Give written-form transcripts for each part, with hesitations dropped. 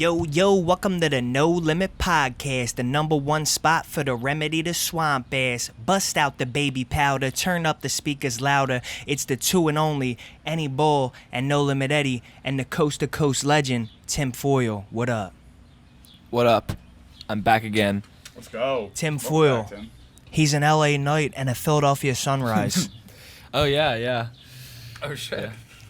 Yo, welcome to the No Limit Podcast, the number one spot for the remedy to swamp ass. Bust out the baby powder, turn up the speakers louder. It's the two and only Any Bull and No Limit Eddie and the coast to coast legend, Tim Foyle. What up? What up? I'm back again. Let's go. Tim Welcome Foyle. back, Tim. He's an LA Knight and a Philadelphia Sunrise. Oh, yeah. Oh, shit.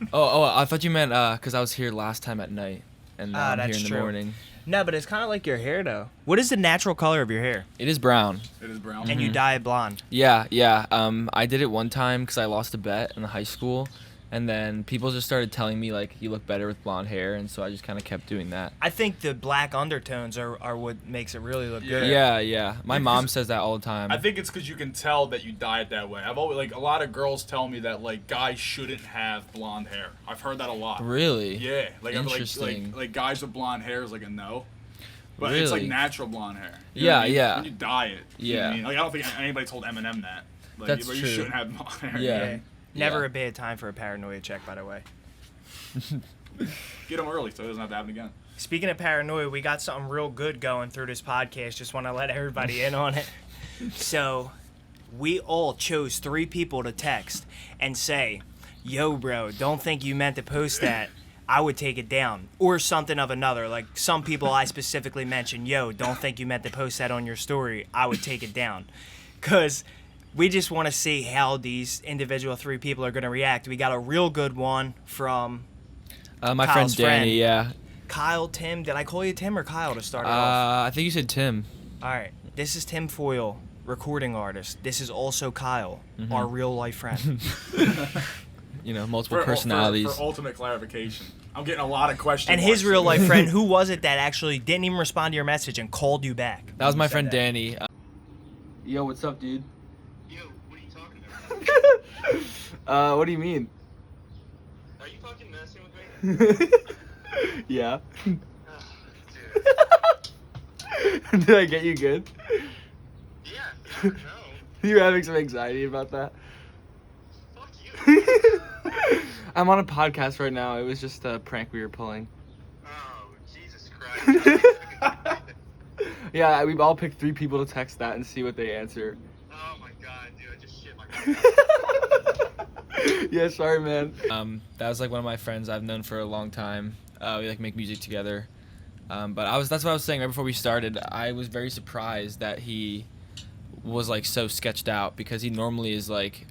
Yeah. Oh, I thought you meant because I was here last time at night, and now I'm here that's in the true. morning. No, but it's kind of like your hair, though. What is the natural color of your hair? It is brown. It is brown. And you dye it blonde. Yeah. I did it one time because I lost a bet in high school, and then people just started telling me, like, you look better with blonde hair, and so I just kind of kept doing that. I think the black undertones are what makes it really look good. Yeah. My mom says that all the time. I think it's because you can tell that you dye it that way. I've always, like, a lot of girls tell me that, like, guys shouldn't have blonde hair. I've heard that a lot. Really? Yeah. Like, Interesting. like guys with blonde hair is like a no. But it's like Really? natural blonde hair. You know what I mean? Yeah. When you dye it. You know what I Yeah. mean? Like, I don't think anybody told Eminem that. Like, That's but you true. shouldn't have blonde hair. Yeah. Never Yeah. a bad time for a paranoia check, by the way. Get him early so it doesn't have to happen again. Speaking of paranoia, we got something real good going through this podcast. Just want to let everybody in on it. So, we all chose 3 people to text and say, yo, bro, don't think you meant to post that. I would take it down. Or something of another. Like, some people I specifically mentioned, yo, don't think you meant to post that on your story. I would take it down. Because we just want to see how these individual 3 people are going to react. We got a real good one from My Kyle's friend Danny, friend. yeah. Kyle, Tim. Did I call you Tim or Kyle to start it off? I think you said Tim. All right. This is Tim Foyle, recording artist. This is also Kyle, our real life friend. You know, multiple For personalities. ultimate clarification. I'm getting a lot of questions. And his real life friend, who was it that actually didn't even respond to your message and called you back? That was my Said friend that. Danny. Yo, what's up, dude? Yo, what are you talking about? What do you mean? Are you fucking messing with me? Yeah. Dude. Did I get you good? Yeah, no. You're having some anxiety about that? Fuck you. I'm on a podcast right now. It was just a prank we were pulling. Oh, Jesus Christ. Yeah, we all picked 3 people to text that and see what they answer. Oh my god, dude, I just shit my pants. Yeah, sorry, man. That was like one of my friends I've known for a long time. We like make music together. But that's what I was saying right before we started. I was very surprised that he was like so sketched out because he normally is like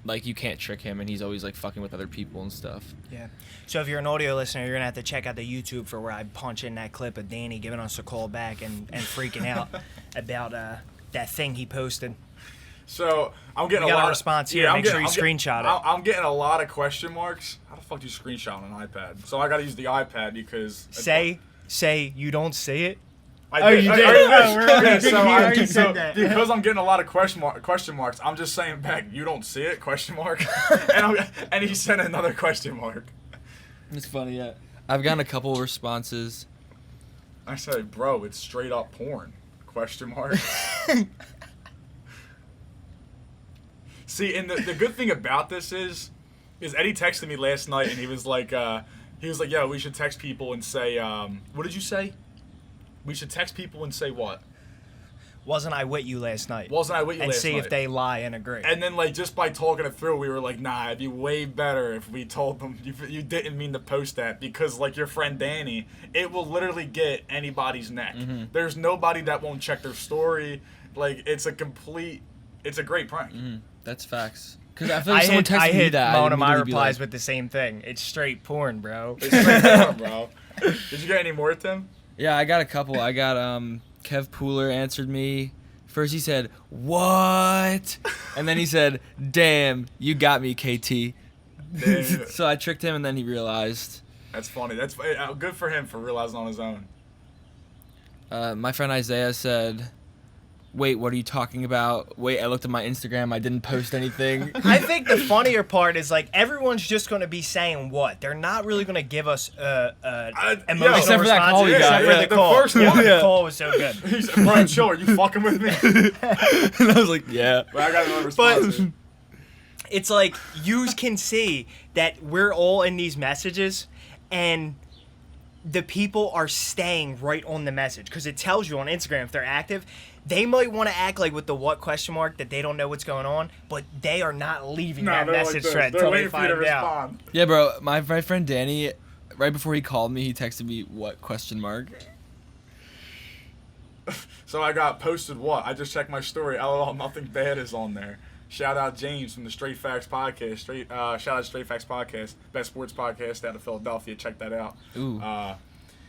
you can't trick him and he's always like fucking with other people and stuff. Yeah. So if you're an audio listener, you're going to have to check out the YouTube for where I punch in that clip of Danny giving us a call back and freaking out about that thing he posted. So I'm getting We got a a lot response of, here. Yeah, Make sure you screenshot it. I'm getting a lot of question marks. How the fuck do you screenshot on an iPad? So I gotta use the iPad because Say you don't see it. I you did. Oh, we're already yeah, thinking so you I- already so said that. because I'm getting a lot of question marks. I'm just saying back, you don't see it? Question mark. and he sent another question mark. It's funny, yeah. I've gotten a couple responses. I said, bro, it's straight up porn? Question mark. See, and the good thing about this is Eddie texted me last night and he was like, yo, we should text people and say, what did you say? We should text people and say what? Wasn't I with you last night? Wasn't I with you and last see night? if they lie and agree. And then, like, just by talking it through, we were like, nah, it'd be way better if we told them you didn't mean to post that because, like, your friend Danny, it will literally get anybody's neck. Mm-hmm. There's nobody that won't check their story. Like, it's a great prank. That's facts. Because I feel like someone texted I me hit that. one of my immediately be replies like, with the same thing. It's straight porn, bro. It's straight porn, bro. Did you get any more, Tim? Yeah, I got a couple. I got Kev Pooler answered me. First he said, "What?" And then he said, "Damn, you got me, KT." Damn. So I tricked him and then he realized. That's funny. That's good for him for realizing on his own. My friend Isaiah said, "Wait, what are you talking about? Wait, I looked at my Instagram. I didn't post anything." I think the funnier part is like everyone's just going to be saying what they're not really going to give us emotional except for that response, call we got, except for yeah. the The call. first Yeah, one. the call was so good. He said, Brian, chill, are you fucking with me? And I was like, "Yeah." But I got another response. here. It's like you can see that we're all in these messages, and the people are staying right on the message because it tells you on Instagram if they're active. They might want to act like with the what question mark that they don't know what's going on, but they are not leaving that they're like message this. thread They're until they waiting for you to find out. respond. Yeah, bro. My friend Danny, right before he called me, he texted me what question mark. So I got posted what? I just checked my story. LOL, nothing bad is on there. Shout out James from the Straight Facts Podcast. Shout out Straight Facts Podcast, best sports podcast out of Philadelphia. Check that out. Ooh.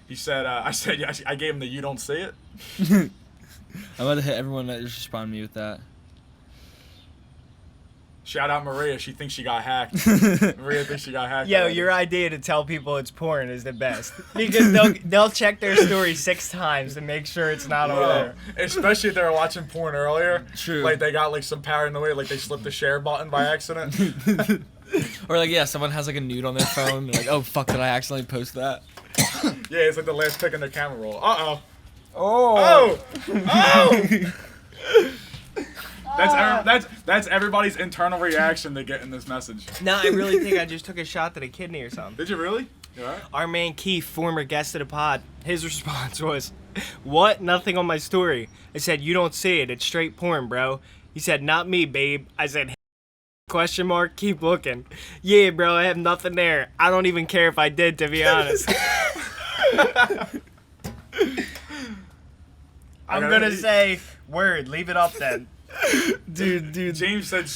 He said, I said, yeah, I gave him the you don't see it. I'm about to hit everyone that just responded me with that. Shout out Maria. She thinks she got hacked. Maria thinks she got hacked. Yo, already. your idea to tell people it's porn is the best because they'll check their story 6 times to make sure it's not on there. Especially if they were watching porn earlier. True. Like they got like some paranoia, like they slipped the share button by accident. Or like, yeah, someone has like a nude on their phone. They're like, oh fuck, did I accidentally post that? Yeah, it's like the last pick in their camera roll. Uh-oh. Oh. Oh! That's everybody's internal reaction to getting this message. No, I really think I just took a shot to the kidney or something. Did you really? You all right? Our man Keith, former guest of the pod, his response was, "What? Nothing on my story." I said, "You don't see it. It's straight porn, bro." He said, "Not me, babe." I said, question mark, keep looking. Yeah, bro, I have nothing there. I don't even care if I did, to be honest. I'm gonna say, word, leave it up then. Dude. James said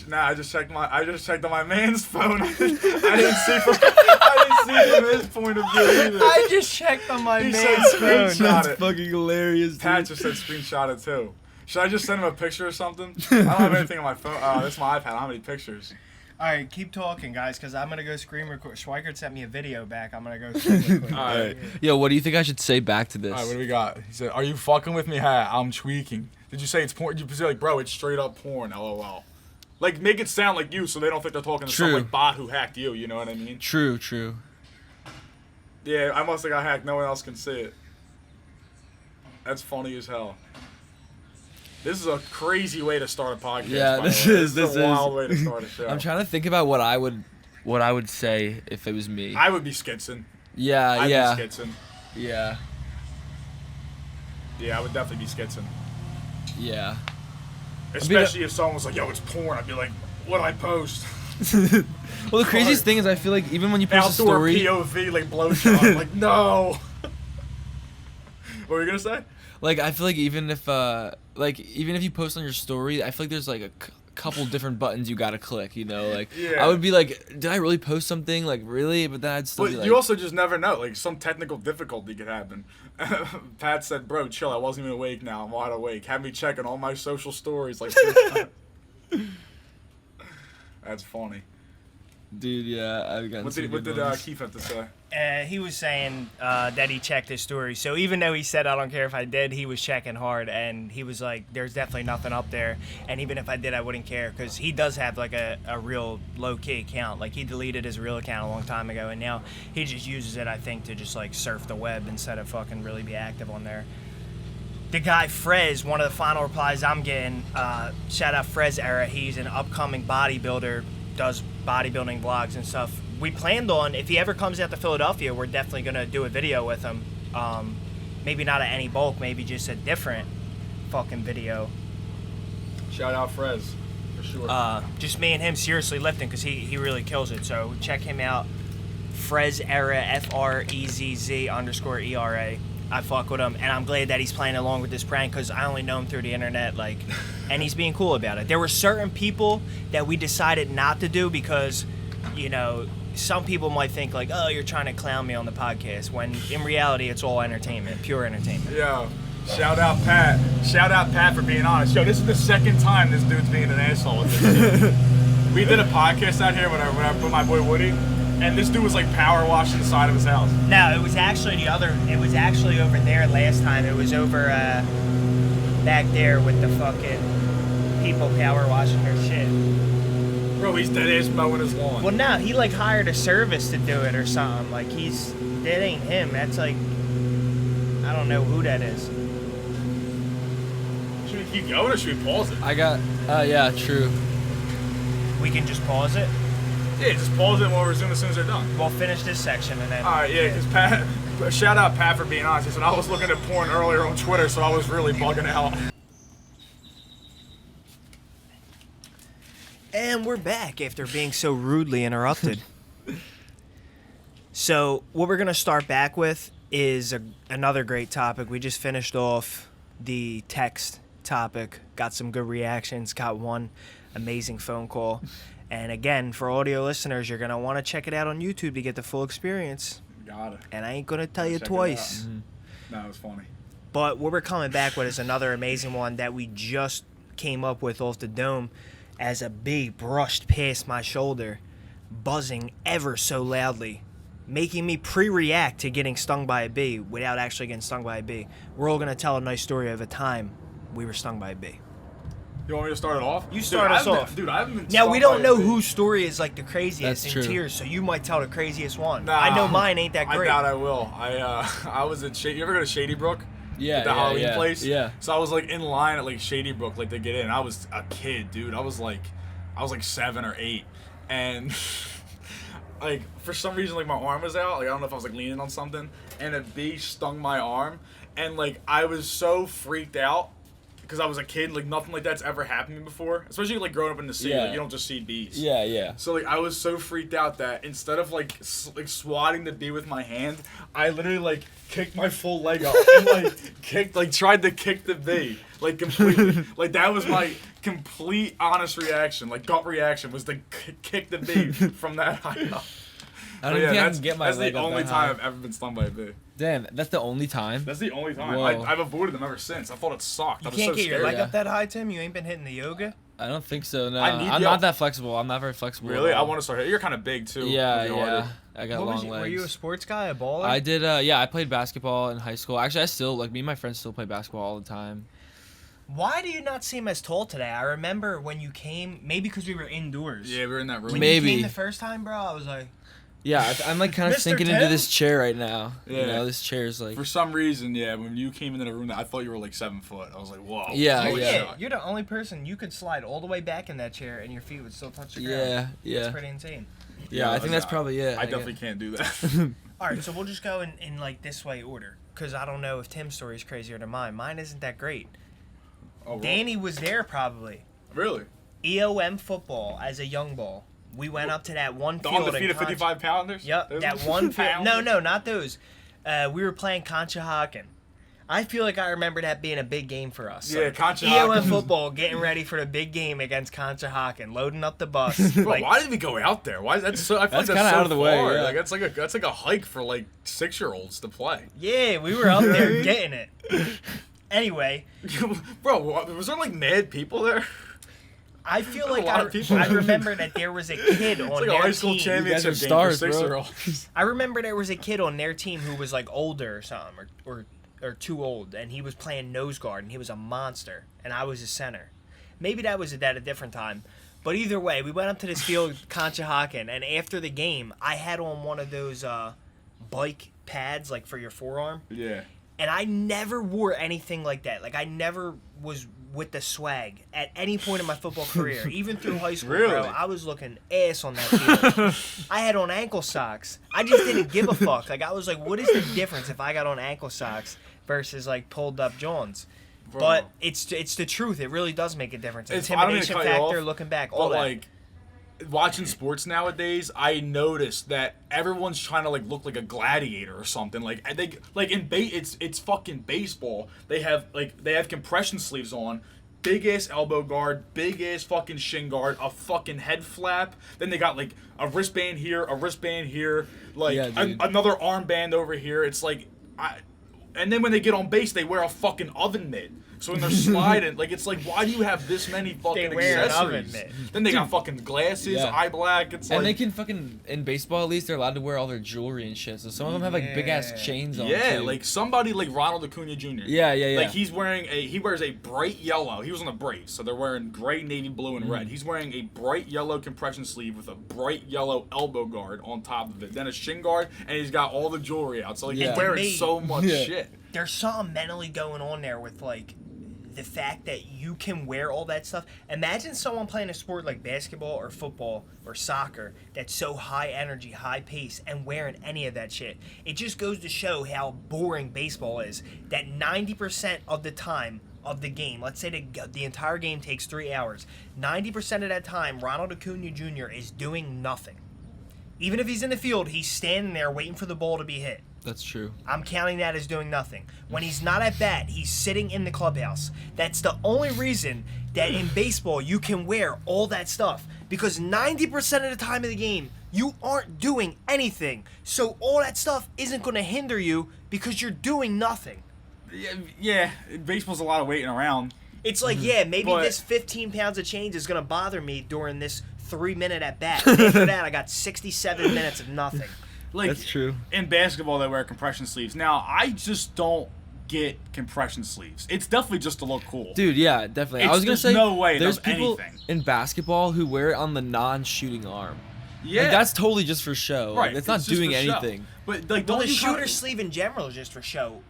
Nah, I just checked on my man's phone. I didn't see from his point of view either. I just checked on my He man's said phone. screenshot That's it. fucking hilarious, dude. Pat just said screenshot it too. Should I just send him a picture or something? I don't have anything on my phone. This is my iPad. I don't have any pictures. All right, keep talking, guys, because I'm gonna go screen record. Schweikert sent me a video back. I'm gonna go screen record. All right. Yo, what do you think I should say back to this? All right, what do we got? He said, "Are you fucking with me? Ha, I'm tweaking." Did you say it's porn? You say like, bro, it's straight up porn. LOL. Like, make it sound like you, so they don't think they're talking to some True. like bot who hacked you. You know what I mean? True. Yeah, I must have got hacked. No one else can see it. That's funny as hell. This is a crazy way to start a podcast. Yeah, by the this way. is- This is this a is. wild way to start a show. I'm trying to think about what I would say if it was me. I would be Skidson. Yeah, I'd yeah, be Skidson. yeah, Yeah, I would definitely be Skidson. yeah. Especially if someone was like, "Yo, it's porn," I'd be like, "What do I post?" Well, the craziest thing is I feel like even when you post a Outdoor story, POV, like blowjob. I'm like, no. What were you gonna say? like I feel like even if you post on your story, I feel like there's like a couple different buttons you gotta click. You know, like Yeah. I would be like, did I really post something? Like really? But then I'd still But be like, you also just never know. Like some technical difficulty could happen. Pat said, "Bro, chill. I wasn't even awake. Now I'm wide awake. Had me checking all my social stories like." That's funny. dude, yeah, I've gotten What some did good ones. Keith have to say? He was saying that he checked his story. So even though he said, I don't care if I did, he was checking hard. And he was like, there's definitely nothing up there. And even if I did, I wouldn't care. Because he does have like a real low-key account. Like he deleted his real account a long time ago. And now he just uses it, I think, to just like surf the web instead of fucking really be active on there. The guy Frez, one of the final replies I'm getting, shout out Frez Era. He's an upcoming bodybuilder, does bodybuilding vlogs and stuff. We planned on, if he ever comes out to Philadelphia, we're definitely going to do a video with him. Maybe not at any bulk, maybe just a different fucking video. Shout out Frez, for sure. Just me and him seriously lifting because he really kills it. So check him out. Frez Era, FREZZ_ERA. I fuck with him, and I'm glad that he's playing along with this prank because I only know him through the internet, like, and he's being cool about it. There were certain people that we decided not to do because, you know, some people might think like, oh, you're trying to clown me on the podcast, when in reality it's all entertainment, pure entertainment. Yo, shout out Pat. Shout out Pat for being honest. Yo, this is the second time this dude's being an asshole with this shit. We did a podcast out here when I put my boy Woody, and this dude was like power washing the side of his house. No, it was actually over there last time. It was over back there with the fucking people power washing their shit. Bro, he's dead ass mowing his lawn. Well, no, he like hired a service to do it or something. Like that ain't him. That's like, I don't know who that is. Should we keep going or should we pause it? I got, yeah, true. We can just pause it. Yeah, just pause it and we'll resume as soon as they're done. We'll finish this section and then. Alright, yeah, because Shout out Pat for being honest. He said I was looking at porn earlier on Twitter, so I was really bugging out. And we're back after being so rudely interrupted. So what we're going to start back with is another great topic. We just finished off the text topic, got some good reactions, got one amazing phone call. And again, for audio listeners, you're going to want to check it out on YouTube to get the full experience. Got it. And I ain't going to tell you Check it twice. No, it was funny. But what we're coming back with is another amazing one that we just came up with off the dome as a bee brushed past my shoulder, buzzing ever so loudly, making me pre-react to getting stung by a bee without actually getting stung by a bee. We're all going to tell a nice story of a time we were stung by a bee. You want me to start it off? You start us off. Dude, I haven't been Now, stung we don't by know a bee. whose story is like the craziest That's in true. tears, so you might tell the craziest one. Nah, I know mine ain't that great. I doubt I will. I was at You ever go to Shady Brook? Yeah, The Halloween yeah, place? Yeah. So I was like in line at like Shady Brook, like to get in. I was a kid, dude. I was like 7 or 8. And like for some reason like my arm was out. Like I don't know if I was like leaning on something. And a bee stung my arm. And like I was so freaked out. Because I was a kid, like nothing like that's ever happened to me before. Especially like growing up in the city, Yeah. like you don't just see bees. Yeah, yeah. So like I was so freaked out that instead of like swatting the bee with my hand, I literally like kicked my full leg up and tried to kick the bee like completely. Like that was my complete honest reaction, like gut reaction was to kick the bee from that high up. I don't even think I can get my that's leg the up only that time high. I've ever been stung by a bee. Damn, that's the only time? That's the only time. Whoa. I've avoided them ever since. I thought it sucked. I You was can't so get your scared. leg Yeah. up that high, Tim? You ain't been hitting the yoga? I don't think so, no. I need I'm the- not that flexible. I'm not very flexible. at Really? I all. want to start. You're kind of big too. Yeah, It'd be harder. yeah. I got long legs. Were you a sports guy, a baller? I did, yeah, I played basketball in high school. Actually, I still, like, me and my friends still play basketball all the time. Why do you not seem as tall today? I remember when you came, maybe because we were indoors. Yeah, we were in that room. When Maybe. you came the first time, bro, I was like, Yeah, I'm, like, kind of Mr. sinking into Tim? this chair right now. Yeah. You know, this chair's, like... For some reason, yeah, when you came into the room, I thought you were like 7 foot. I was like, whoa. Yeah, oh, yeah. yeah, you're the only person you could slide all the way back in that chair and your feet would still touch the ground. Yeah, yeah. That's pretty insane. Yeah, I think that's probably it. I definitely can't do that. All right, so we'll just go in like this way order, because I don't know if Tim's story is crazier than mine. Mine isn't that great. Oh, Danny was there probably. really? EOM football as a young ball. We went up to that one The field undefeated in Concha. 55 pounders? Yep, Those that ones? one field. No, Pounders? no, not those. We were playing Conshohocken. I feel like I remember that being a big game for us. Yeah, Like, Conshohocken. EOM football, getting ready for the big game against Conshohocken, loading up the bus. Bro, like, why did we go out there? Why is that so? I feel That's like kinda so out of the way, far. yeah. Like that's like a hike for like 6-year-olds to play. yeah, we were up there getting it. Anyway, Bro, was there like mad people there? I feel There's a like lot of people. I remember that there was a kid on It's like their a high school team. championship You guys are game for stars, bro. 6-year-olds. I remember there was a kid on their team who was like older or something, or too old, and he was playing nose guard, and he was a monster, and I was a center. Maybe that was at a different time, but either way, we went up to this field, Conshohocken, and after the game, I had on one of those bike pads, like for your forearm, Yeah. and I never wore anything like that. Like I never was with the swag at any point in my football career, even through high school, Really? bro. I was looking ass on that field. I had on ankle socks. I just didn't give a fuck. Like I was like, what is the difference if I got on ankle socks versus like pulled up Johns? Bro. But it's the truth. It really does make a difference. I don't mean to Intimidation cut you factor, off, looking back, all But that. like watching sports nowadays, I noticed that everyone's trying to like look like a gladiator or something. Like I think like it's fucking baseball. They have compression sleeves on, big ass elbow guard, big ass fucking shin guard, a fucking head flap. Then they got like a wristband here, like Yeah, dude. another armband over here. It's like and then when they get on base, they wear a fucking oven mitt. So when they're sliding, like it's like, why do you have this many fucking They wear an accessories? oven mitt. Then they got fucking glasses, Yeah. eye black. It's And like, they can fucking, in baseball at least, they're allowed to wear all their jewelry and shit. So some of them have like big ass Yeah. chains on. yeah, too. like somebody like Ronald Acuna Jr. Yeah, yeah, yeah. Like he wears a bright yellow. He was on the Braves, so they're wearing gray, navy blue, and Mm. red. He's wearing a bright yellow compression sleeve with a bright yellow elbow guard on top of it. Then a shin guard, and he's got all the jewelry out. So like Yeah. he's wearing To me- so much Yeah. shit. There's something mentally going on there with like the fact that you can wear all that stuff. Imagine someone playing a sport like basketball or football or soccer that's so high energy, high pace, and wearing any of that shit. It just goes to show how boring baseball is. That 90% of the time of the game, let's say the entire game takes 3 hours, 90% of that time, Ronald Acuna Jr. is doing nothing. Even if he's in the field, he's standing there waiting for the ball to be hit. That's true. I'm counting that as doing nothing. When he's not at bat, he's sitting in the clubhouse. That's the only reason that in baseball you can wear all that stuff. Because 90% of the time of the game, you aren't doing anything. So all that stuff isn't going to hinder you because you're doing nothing. Yeah, baseball's a lot of waiting around. It's like, yeah, maybe But- this 15 pounds of change is going to bother me during this 3-minute at bat. After that, I got 67 minutes of nothing. Like, That's true. In basketball, they wear compression sleeves. Now, I just don't get compression sleeves. It's definitely just to look cool. Dude, yeah, definitely. I It's- was gonna there's say no way it there's does people anything. in basketball who wear it on the non-shooting arm. Yeah, Like, that's totally just for show. right. Like, it's not just doing for show. anything. But like, Well, don't the you kinda- shooter sleeve in general is just for show.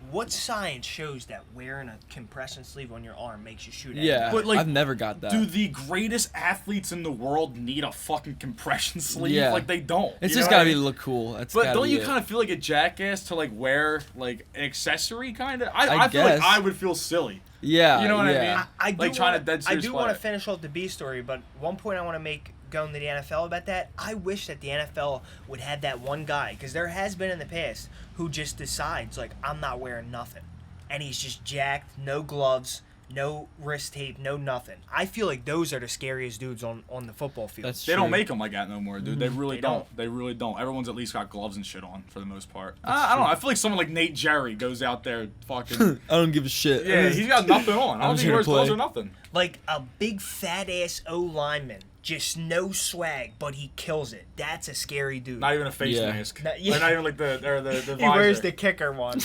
What science shows that wearing a compression sleeve on your arm makes you shoot? Yeah, But, like, I've never got that. Do the greatest athletes in the world need a fucking compression sleeve? Yeah. Like, they don't. It's You just know what gotta I be to mean? look cool. That's But gotta don't be you it. kind of feel like a jackass to like wear like an accessory kind of? I feel guess. like I would feel silly. Yeah, You know what I yeah. mean? I do Like, trying to wanna- dead I serious do play want it. to finish off the B story, but one point I want to make going to the NFL about that. I wish that the NFL would have that one guy, because there has been in the past who just decides like, I'm not wearing nothing, and he's just jacked, no gloves, no wrist tape, no nothing. I feel like those are the scariest dudes on the football field. That's They true. don't make them like that no more, dude. They really They don't. don't. They really don't. Everyone's at least got gloves and shit on for the most part. I don't know. I feel like someone like Nate Jerry goes out there fucking. I don't give a shit. Yeah, he's got nothing on. I I'm don't just think he gonna wears gloves play. or nothing. Like a big fat ass O lineman, just no swag, but he kills it. That's a scary dude. Not even a face Yeah. mask. Not- yeah. Or not even like the He visor. wears the kicker one.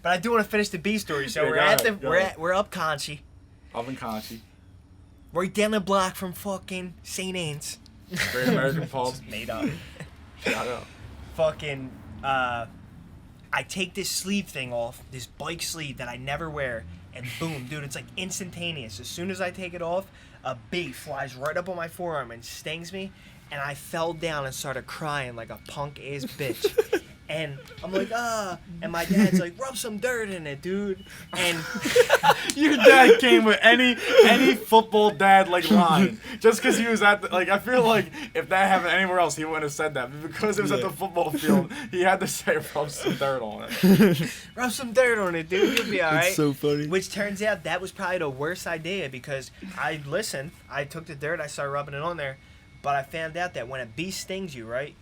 But I do want to finish the B story. So Yeah, we're go at ahead, the go ahead. we're up Conchi, Alvin Conchi. right down the block from fucking St. Anne's. Great American pub. Made up. Shout out. Fucking I take this sleeve thing off, this bike sleeve that I never wear, and boom, dude, it's like instantaneous. As soon as I take it off, a bee flies right up on my forearm and stings me, and I fell down and started crying like a punk ass bitch. And I'm like, and my dad's like, rub some dirt in it, dude. And Your dad came with any football dad like line just because he was at the, like I feel like if that happened anywhere else he wouldn't have said that, but because it was at the football field he had to say rub some dirt on it. rub some dirt on it, dude. You'll be all right. It's so funny. Which turns out that was probably the worst idea because I listened, I took the dirt, I started rubbing it on there, but I found out that when a bee stings you, right,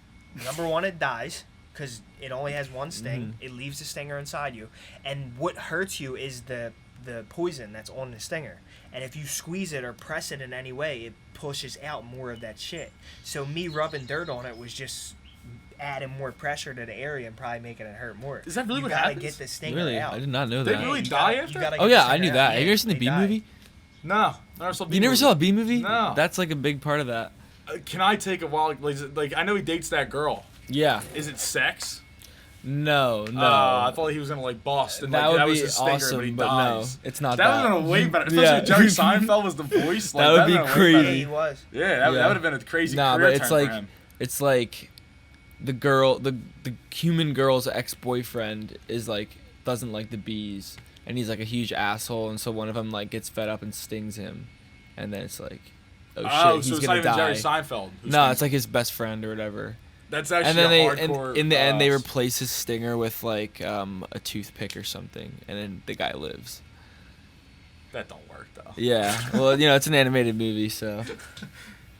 number one, it dies because it only has one sting. It leaves the stinger inside you. And what hurts you is the poison that's on the stinger. And if you squeeze it or press it in any way, it pushes out more of that shit. So me rubbing dirt on it was just adding more pressure to the area and probably making it hurt more. Is that really you what gotta happens? get the stinger Really? out. I did not know They that. really you die gotta- after? you gotta Oh get yeah, the I knew stinger that. out. Have you ever seen the They Bee die. movie? No, I never saw. You never saw a Bee movie? No. That's like a big part of that. Can I take a while? Like I know he dates that girl. Yeah. Is it sex? No, no. I thought he was gonna like bust and that like would that be was his stinger, awesome, but he but dies. no, it's not That that. would have been a way better, especially Yeah. if Jerry Seinfeld was the voice. Like, That would be would've been way crazy. Yeah, better. he was. Yeah, that Yeah. would have been a crazy Nah, career but it's turn like for him. it's like the girl, the human girl's ex-boyfriend is like doesn't like the bees, and he's like a huge asshole, and so one of them like gets fed up and stings him, and then it's like, oh shit, Oh, he's so it's gonna not even die. Jerry Seinfeld. who No, stings it's like his best friend or whatever. that's actually And then they, a hardcore. in the end, they replace his stinger with like a toothpick or something, and then the guy lives. That don't work though. Yeah, well, it's an animated movie, so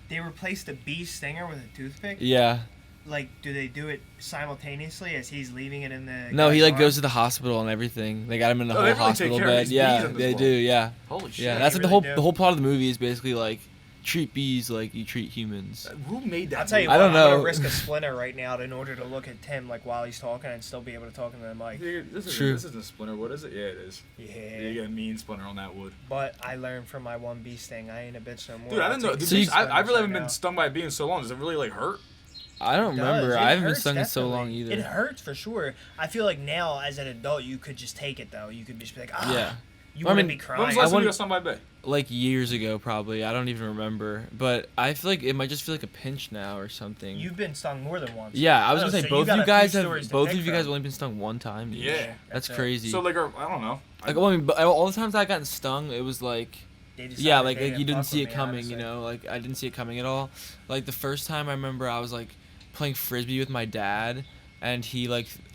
They replaced the bee stinger with a toothpick? yeah. Like, do they do it simultaneously as he's leaving it in the... No, he guy's like arm? goes to the hospital and everything. They got him in the Oh, they whole really take hospital care of bed. these bees Yeah, in this they world. do. Yeah, Holy shit. yeah. they That's what really do. the whole plot of the movie is basically like treat bees like you treat humans. Who made that? I'll tell you movie? what, I I'm don't going know. to risk a splinter right now in order to look at Tim like while he's talking and still be able to talk into the mic. This is True. This isn't a splinter. What is it? Yeah, it is. Yeah. You get a mean splinter on that wood. But I learned from my one bee sting. I ain't a bitch no more. Dude, I didn't know. I'll take Dude, the I really splinters haven't right been now. stung by a bee in so long. Does it really like hurt? I don't remember. It I haven't been hurts, stung in so definitely. long either. It hurts for sure. I feel like now, as an adult, you could just take it though. You could just be like, ah. Yeah. You Well, I wouldn't mean, be When was crying. the last time want- you got stung by a bee? Like years ago, probably. I don't even remember. But I feel like it might just feel like a pinch now or something. You've been stung more than once. Yeah, I was Oh, gonna say so both got of you a few guys stories have to both pick of you guys from. only been stung one time. dude. Yeah. That's it. crazy. So like, I don't know. like, well, I mean, but all the times I gotten stung, it was like, They decided yeah, like, they you didn't fuck see with it me, coming, honestly. you know, like I didn't see it coming at all. Like the first time I remember, I was like playing frisbee with my dad, and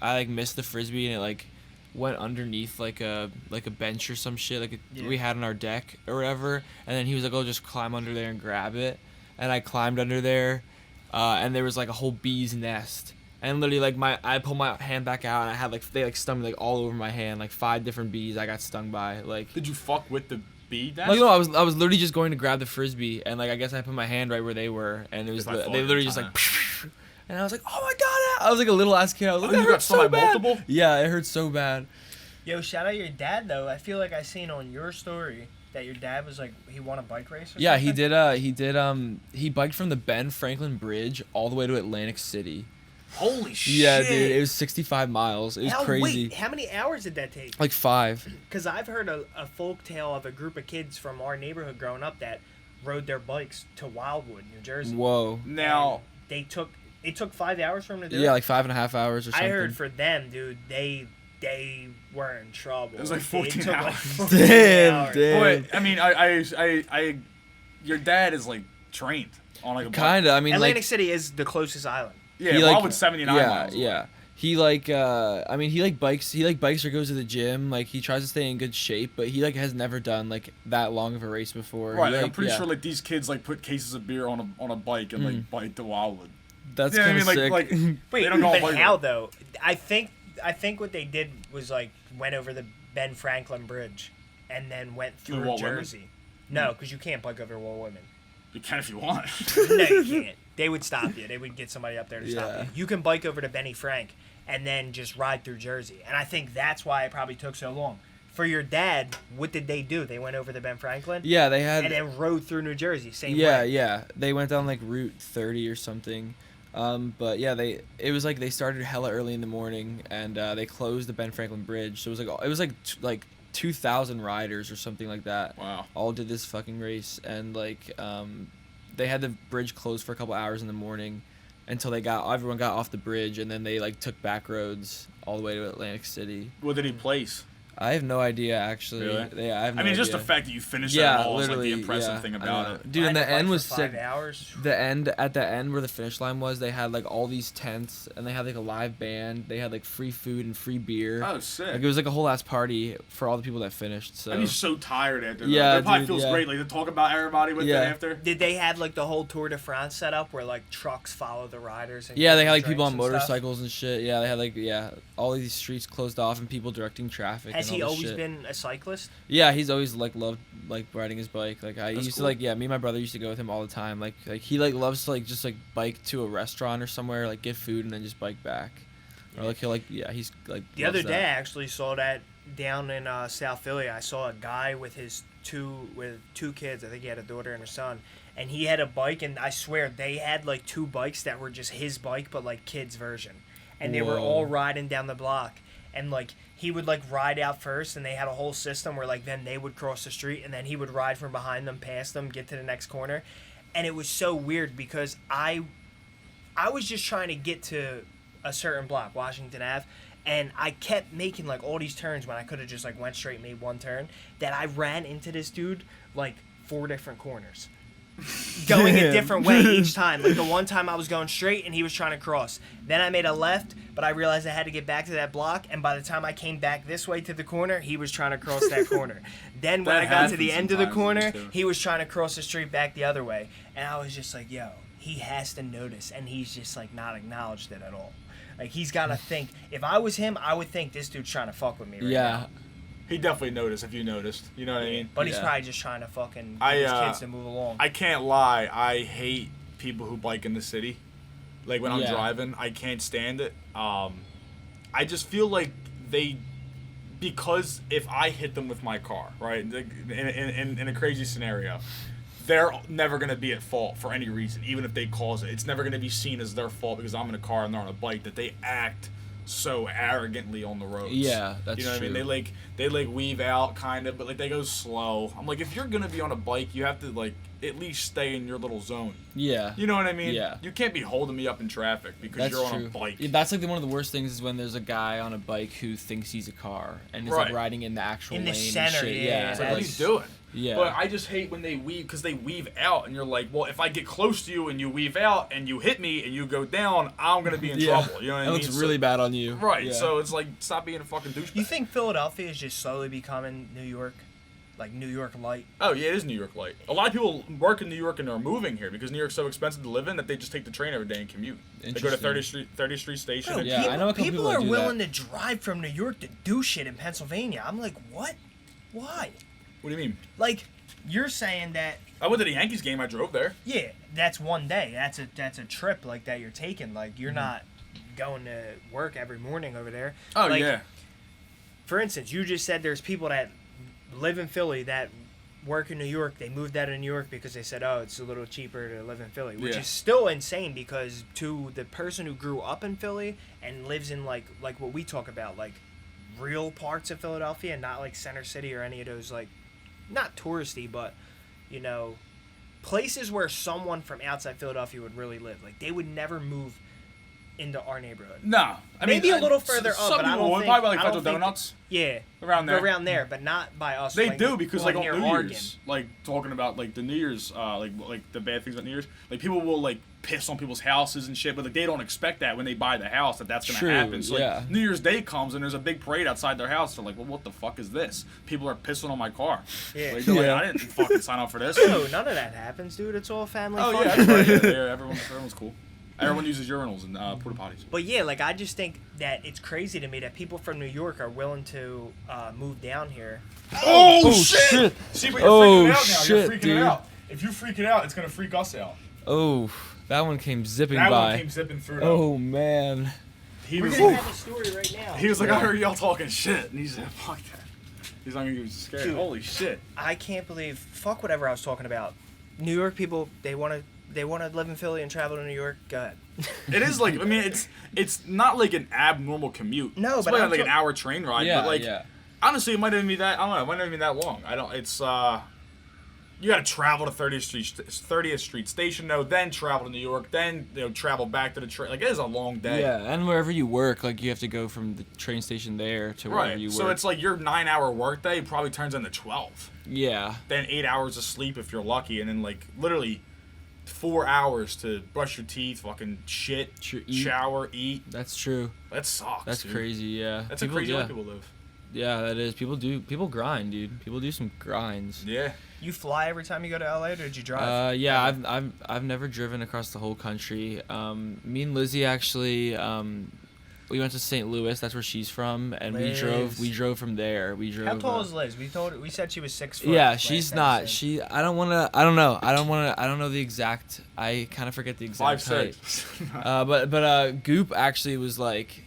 I missed the frisbee and it like went underneath like a bench or some shit Yeah. we had on our deck or whatever, and then he was like, "Oh, just climb under there and grab it," and I climbed under there, and there was like a whole bee's nest. And literally, like I pulled my hand back out, and I had like they like stung me like all over my hand, like 5 different bees I got stung by. Like, Did you fuck with the bee nest? like no, I was literally just going to grab the frisbee, and like I guess I put my hand right where they were, and it was If I thought they you literally were just like, trying and I was like, oh my god, I was like a little ass kid. I was like, Oh, that you got hurts stung so by bad. multiple? Yeah, it hurt so bad. Yo, shout out your dad though. I feel like I seen on your story that your dad was like he won a bike race. Or Yeah, something? he biked from the Ben Franklin Bridge all the way to Atlantic City. Holy shit. Yeah, dude, it was 65 miles. It was crazy. Wait, how many hours did that take? Like 5. Because I've heard a folk tale of a group of kids from our neighborhood growing up that rode their bikes to Wildwood, New Jersey. Whoa. Now, It took 5 hours for them to do it. Yeah, like 5.5 hours or something. I heard for them, dude, they were in trouble. It was like It 14 took like hours. 14 Damn, hours. damn. but I mean, I your dad is like trained on like a bike. Kinda. I mean, Atlantic like City is the closest island. Yeah, he, Wildwood's 79 yeah, miles. away. Yeah. He like I mean he bikes or goes to the gym, like he tries to stay in good shape, but he like has never done like that long of a race before. Right, He, like, like, I'm pretty yeah. sure like these kids like put cases of beer on a bike and like bike to Wildwood. That's Yeah, I kind of mean sick. like Wait, they don't know but bike how ride. though? I think what they did was like went over the Ben Franklin Bridge and then went through Walt Whitman? Jersey. No, because you can't bike over Walt Whitman. You can if you want. No, you can't. They would stop you. They would get somebody up there to stop Yeah. you. You can bike over to Benny Frank and then just ride through Jersey. And I think that's why it probably took so long. For your dad, what did they do? They went over the Ben Franklin Yeah, they had and then rode through New Jersey. Same yeah, way. yeah. They went down like Route 30 or something. But yeah, it was like they started hella early in the morning and they closed the Ben Franklin Bridge. So it was like 2,000 riders or something like that. Wow. All did this fucking race, and like they had the bridge closed for a couple hours in the morning until everyone got off the bridge, and then they like took back roads all the way to Atlantic City. What did he place? I have no idea actually. Really? Yeah, I have no I mean, idea. just the fact that you finished Yeah, that at all is like literally, the impressive yeah, thing I about know. it. Dude, and Riding the a bike end for was 5 sick. hours. At the end where the finish line was, they had like all these tents, and they had like a live band. They had like free food and free beer. Oh, sick. Like it was like a whole ass party for all the people that finished. So I'd be so tired after that. Yeah, It probably dude, feels yeah. great, like to talk about everybody with Yeah. it after. Did they have like the whole Tour de France set up where like trucks follow the riders? And yeah, give they had them like people on drinks and stuff? motorcycles and shit. Yeah, they had like all of these streets closed off and people directing traffic. Has and he all this always shit. been a cyclist? Yeah, he's always like loved like riding his bike. Like I That's used cool. to me and my brother used to go with him all the time. Like he like loves to like just like bike to a restaurant or somewhere, like get food and then just bike back. Or like he's like The loves other day, I that. actually saw that down in South Philly. I saw a guy with two kids. I think he had a daughter and a son, and he had a bike. And I swear they had like 2 bikes that were just his bike, but like kids' version, and they were Whoa. all riding down the block. And like he would like ride out first, and they had a whole system where like then they would cross the street, and then he would ride from behind them, past them, get to the next corner, and it was so weird because I was just trying to get to a certain block, Washington Ave, and I kept making like all these turns when I could have just like went straight and made one turn, that I ran into this dude like 4 different corners. Going a Damn. different way each time. Like the one time I was going straight and he was trying to cross. Then I made a left, but I realized I had to get back to that block, and by the time I came back this way to the corner, he was trying to cross that corner. Then when That I got to the happens end of the sometimes, corner, too. he was trying to cross the street back the other way. And I was just like, yo, he has to notice, and he's just like not acknowledged it at all. Like he's got to think. If I was him, I would think this dude's trying to fuck with me right Yeah. now. He definitely noticed if you noticed. You know what I mean? But he's Yeah. probably just trying to fucking I, get his uh, kids to move along. I can't lie. I hate people who bike in the city. Like when I'm Yeah. driving, I can't stand it. I just feel like because if I hit them with my car, right, like, in a crazy scenario, they're never going to be at fault for any reason, even if they cause it. It's never going to be seen as their fault because I'm in a car and they're on a bike, that they act so arrogantly on the roads. Yeah, that's You know what true. I mean? They weave out kind of, but like they go slow. I'm like, if you're going to be on a bike, you have to like at least stay in your little zone. Yeah. You know what I mean? Yeah. You can't be holding me up in traffic because That's you're true. on a bike. Yeah, that's like one of the worst things is when there's a guy on a bike who thinks he's a car and is like Right. riding in the actual In the lane center, and shit. yeah, It's like, what are you doing? Yeah. But I just hate when they weave, because they weave out, and you're like, well, if I get close to you and you weave out and you hit me and you go down, I'm gonna be in trouble. You know what I That mean? looks So- really bad on you. Right. Yeah. So it's like, stop being a fucking douchebag. You think Philadelphia is just slowly becoming New York? Like New York light? Oh yeah, it is New York light. A lot of people work in New York and are moving here because New York's so expensive to live in that they just take the train every day and commute. They go to Interesting. 30th Street Station. Bro, and Yeah, I know a couple people people that are do willing that. to drive from New York to do shit in Pennsylvania. I'm like, what? Why? What do you mean? Like, you're saying that, I went to the Yankees game. I drove there. yeah, that's one day. That's a trip like that you're taking. Like, Mm-hmm. you're not going to work every morning over there. Oh Like, yeah. For instance, you just said there's people that live in Philly that work in New York. They moved out of New York because they said, oh, it's a little cheaper to live in Philly, which Yeah. is still insane because to the person who grew up in Philly and lives in like what we talk about, like real parts of Philadelphia, not like Center City or any of those like not touristy, but you know, places where someone from outside Philadelphia would really live. Like they would never move into our neighborhood. No, I mean Maybe a little further up, Some but I people don't would think- probably like I don't Federal think- Donuts Yeah, around there. around there, but not by us. They like, do because like going on near New Oregon. Year's, like talking about like the New Year's, like the bad things about New Year's. Like people will like piss on people's houses and shit, but like they don't expect that when they buy the house that's gonna True, happen. So yeah. like New Year's Day comes and there's a big parade outside their house. They're like, well, what the fuck is this? People are pissing on my car. Yeah. Like, they're Yeah. like, I didn't fucking sign up for this. No, none of that happens, dude. It's all family Oh fun. yeah, that's right. Yeah, everyone's cool. Everyone uses urinals and porta potties. But yeah, like I just think that it's crazy to me that people from New York are willing to move down here. Oh, shit. See, but you're Oh, freaking out now. shit, You're freaking dude. it out. If you freak it out, it's gonna freak us out. Oh, that one came zipping That by. one came zipping through. though. Oh man. He We're was gonna like, have a story right now. he was like, I heard y'all talking shit, and he said, fuck that. He's not gonna get scared. Dude. Holy shit. I can't believe fuck whatever I was talking about. New York people, they want to live in Philly and travel to New York. Go ahead. It is like, I mean, it's not like an abnormal commute. No, it's but probably I'm like an ta- hour train ride. Yeah, but like, yeah. honestly, it might not even be that. I don't know. It might not even be that long. I don't. It's you got to travel to 30th Street Station, though, then travel to New York, then travel back to the train. Like it is a long day. Yeah, and wherever you work, like you have to go from the train station there to wherever Right. you work. So it's like your 9-hour workday probably turns into 12. yeah. Then 8 hours of sleep if you're lucky, and then like literally 4 hours to brush your teeth, fucking shit, Eat. shower, eat. That's true. That sucks. That's dude. crazy. Yeah. That's People- a crazy yeah. way people live. Yeah, that is. People grind, dude. People do some grinds. Yeah. You fly every time you go to LA, or did you drive? Yeah, I've never driven across the whole country. Me and Lizzie actually, we went to St. Louis. That's where she's from, and Liz. we drove from there. We drove. How tall is Liz? We said she was 6 foot. Yeah, last she's not. episode. I don't know the exact. I kind of forget the exact height. 5'6". But Goop actually was like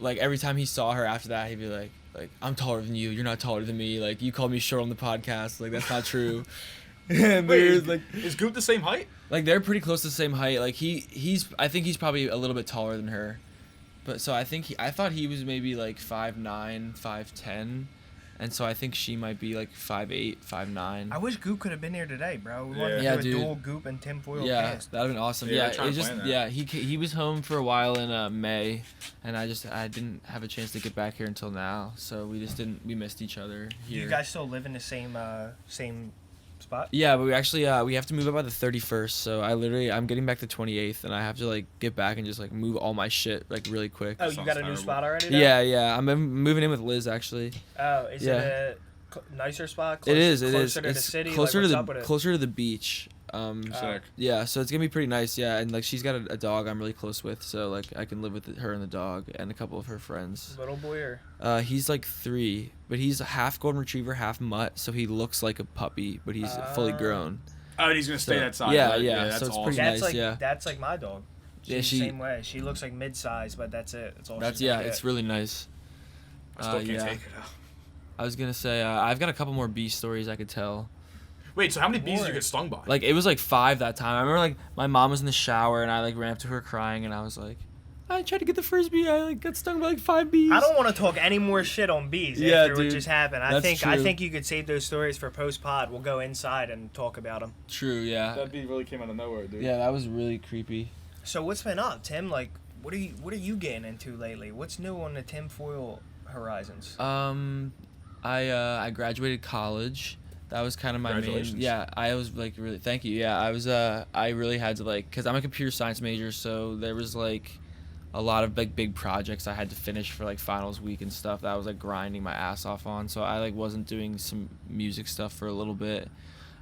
every time he saw her after that, he'd be like I'm taller than you. You're not taller than me. Like you called me short on the podcast. Like that's not true. And Wait, like is Goop the same height? they're pretty close to the same height. Like I think he's probably a little bit taller than her. But so I thought he was maybe like 5'9", 5'10", and so I think she might be like 5'8", 5'9". I wish Goop could have been here today, bro. We Yeah. wanted to Yeah, do a dude. dual Goop and tinfoil Yeah, cast. that'd have been awesome. Yeah, Yeah, we're trying it to just plan that. yeah he was home for a while in May, and I didn't have a chance to get back here until now. So we missed each other Do here. you guys still live in the same spot? Yeah, but we actually we have to move up by the 31st. So I'm getting back the 28th, and I have to like get back and just like move all my shit like really quick. Oh, you Sounds got a new terrible. spot already? Though? Yeah. I'm moving in with Liz actually. Oh, is Yeah. it a nicer spot? It is. Closer to It's the city. closer like, to what's up with it? closer to the beach. Sick. Yeah, so it's gonna be pretty nice. Yeah, and like she's got a dog I'm really close with, so like I can live with her and the dog and a couple of her friends. Little boy or? He's like 3, but he's a half golden retriever, half mutt, so he looks like a puppy, but he's fully grown. Oh, and he's gonna stay So- that size. yeah, right? yeah, That's so it's awesome. pretty That's nice, like yeah. that's like my dog. She's Yeah, the she- same way. She looks like mid-size, but that's it. That's all. That's she's gonna it's get. really nice. I still can't yeah. take it. I was gonna say I've got a couple more bee stories I could tell. Wait, so how many bees did you Lord. get stung by? Like it was like 5 that time. I remember like my mom was in the shower and I like ran up to her crying and I was like, I tried to get the frisbee. I like got stung by like 5 bees. I don't want to talk any more shit on bees Yeah, after what dude. just happened. I That's think true. you could save those stories for post pod. We'll go inside and talk about them. True, yeah. That bee really came out of nowhere, dude. Yeah, that was really creepy. So what's been up, Tim? Like, what are you getting into lately? What's new on the tinfoil horizons? I graduated college. That was kind of my main. Congratulations. Yeah, I was like really. Thank you. Yeah, I was. I really had to like, cause I'm a computer science major, so there was like a lot of like big projects I had to finish for like finals week and stuff that I was like grinding my ass off on. So I like wasn't doing some music stuff for a little bit.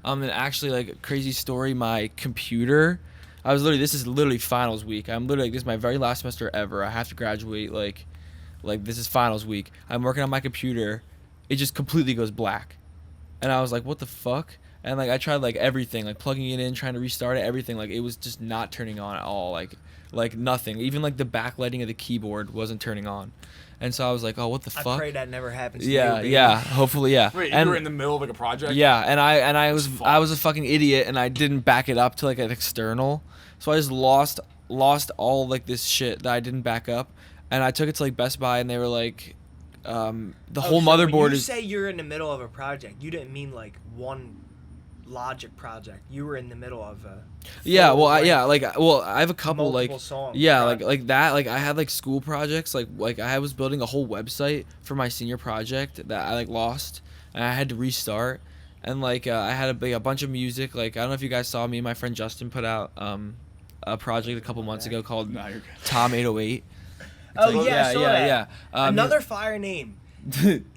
And actually like crazy story, my computer. This is literally finals week. I'm literally like, this is my very last semester ever. I have to graduate like this is finals week. I'm working on my computer. It just completely goes black. And I was like, what the fuck? And like I tried like everything, like plugging it in, trying to restart it, everything. Like it was just not turning on at all. Like nothing. Even like the backlighting of the keyboard wasn't turning on. And so I was like, oh, what the I fuck? pray that never happens to Yeah, you. baby. yeah. Hopefully, yeah. Wait, and you were in the middle of like a project? yeah, and I was fucked. I was a fucking idiot, and I didn't back it up to like an external, so I just lost all like this shit that I didn't back up, and I took it to like Best Buy, and they were like, the whole Oh, so when motherboard you is. say you're in the middle of a project, you didn't mean like one Logic project. You were in the middle of a Yeah, full, well, like, I have a couple multiple like song yeah, project. like that. Like I had like school projects. Like I was building a whole website for my senior project that I like lost, and I had to restart. And like I had a bunch of music. Like I don't know if you guys saw me and my friend Justin put out a project a couple months ago called Nah, you're good. Tom 808. Oh like- yeah, I saw that. yeah. Another fire name.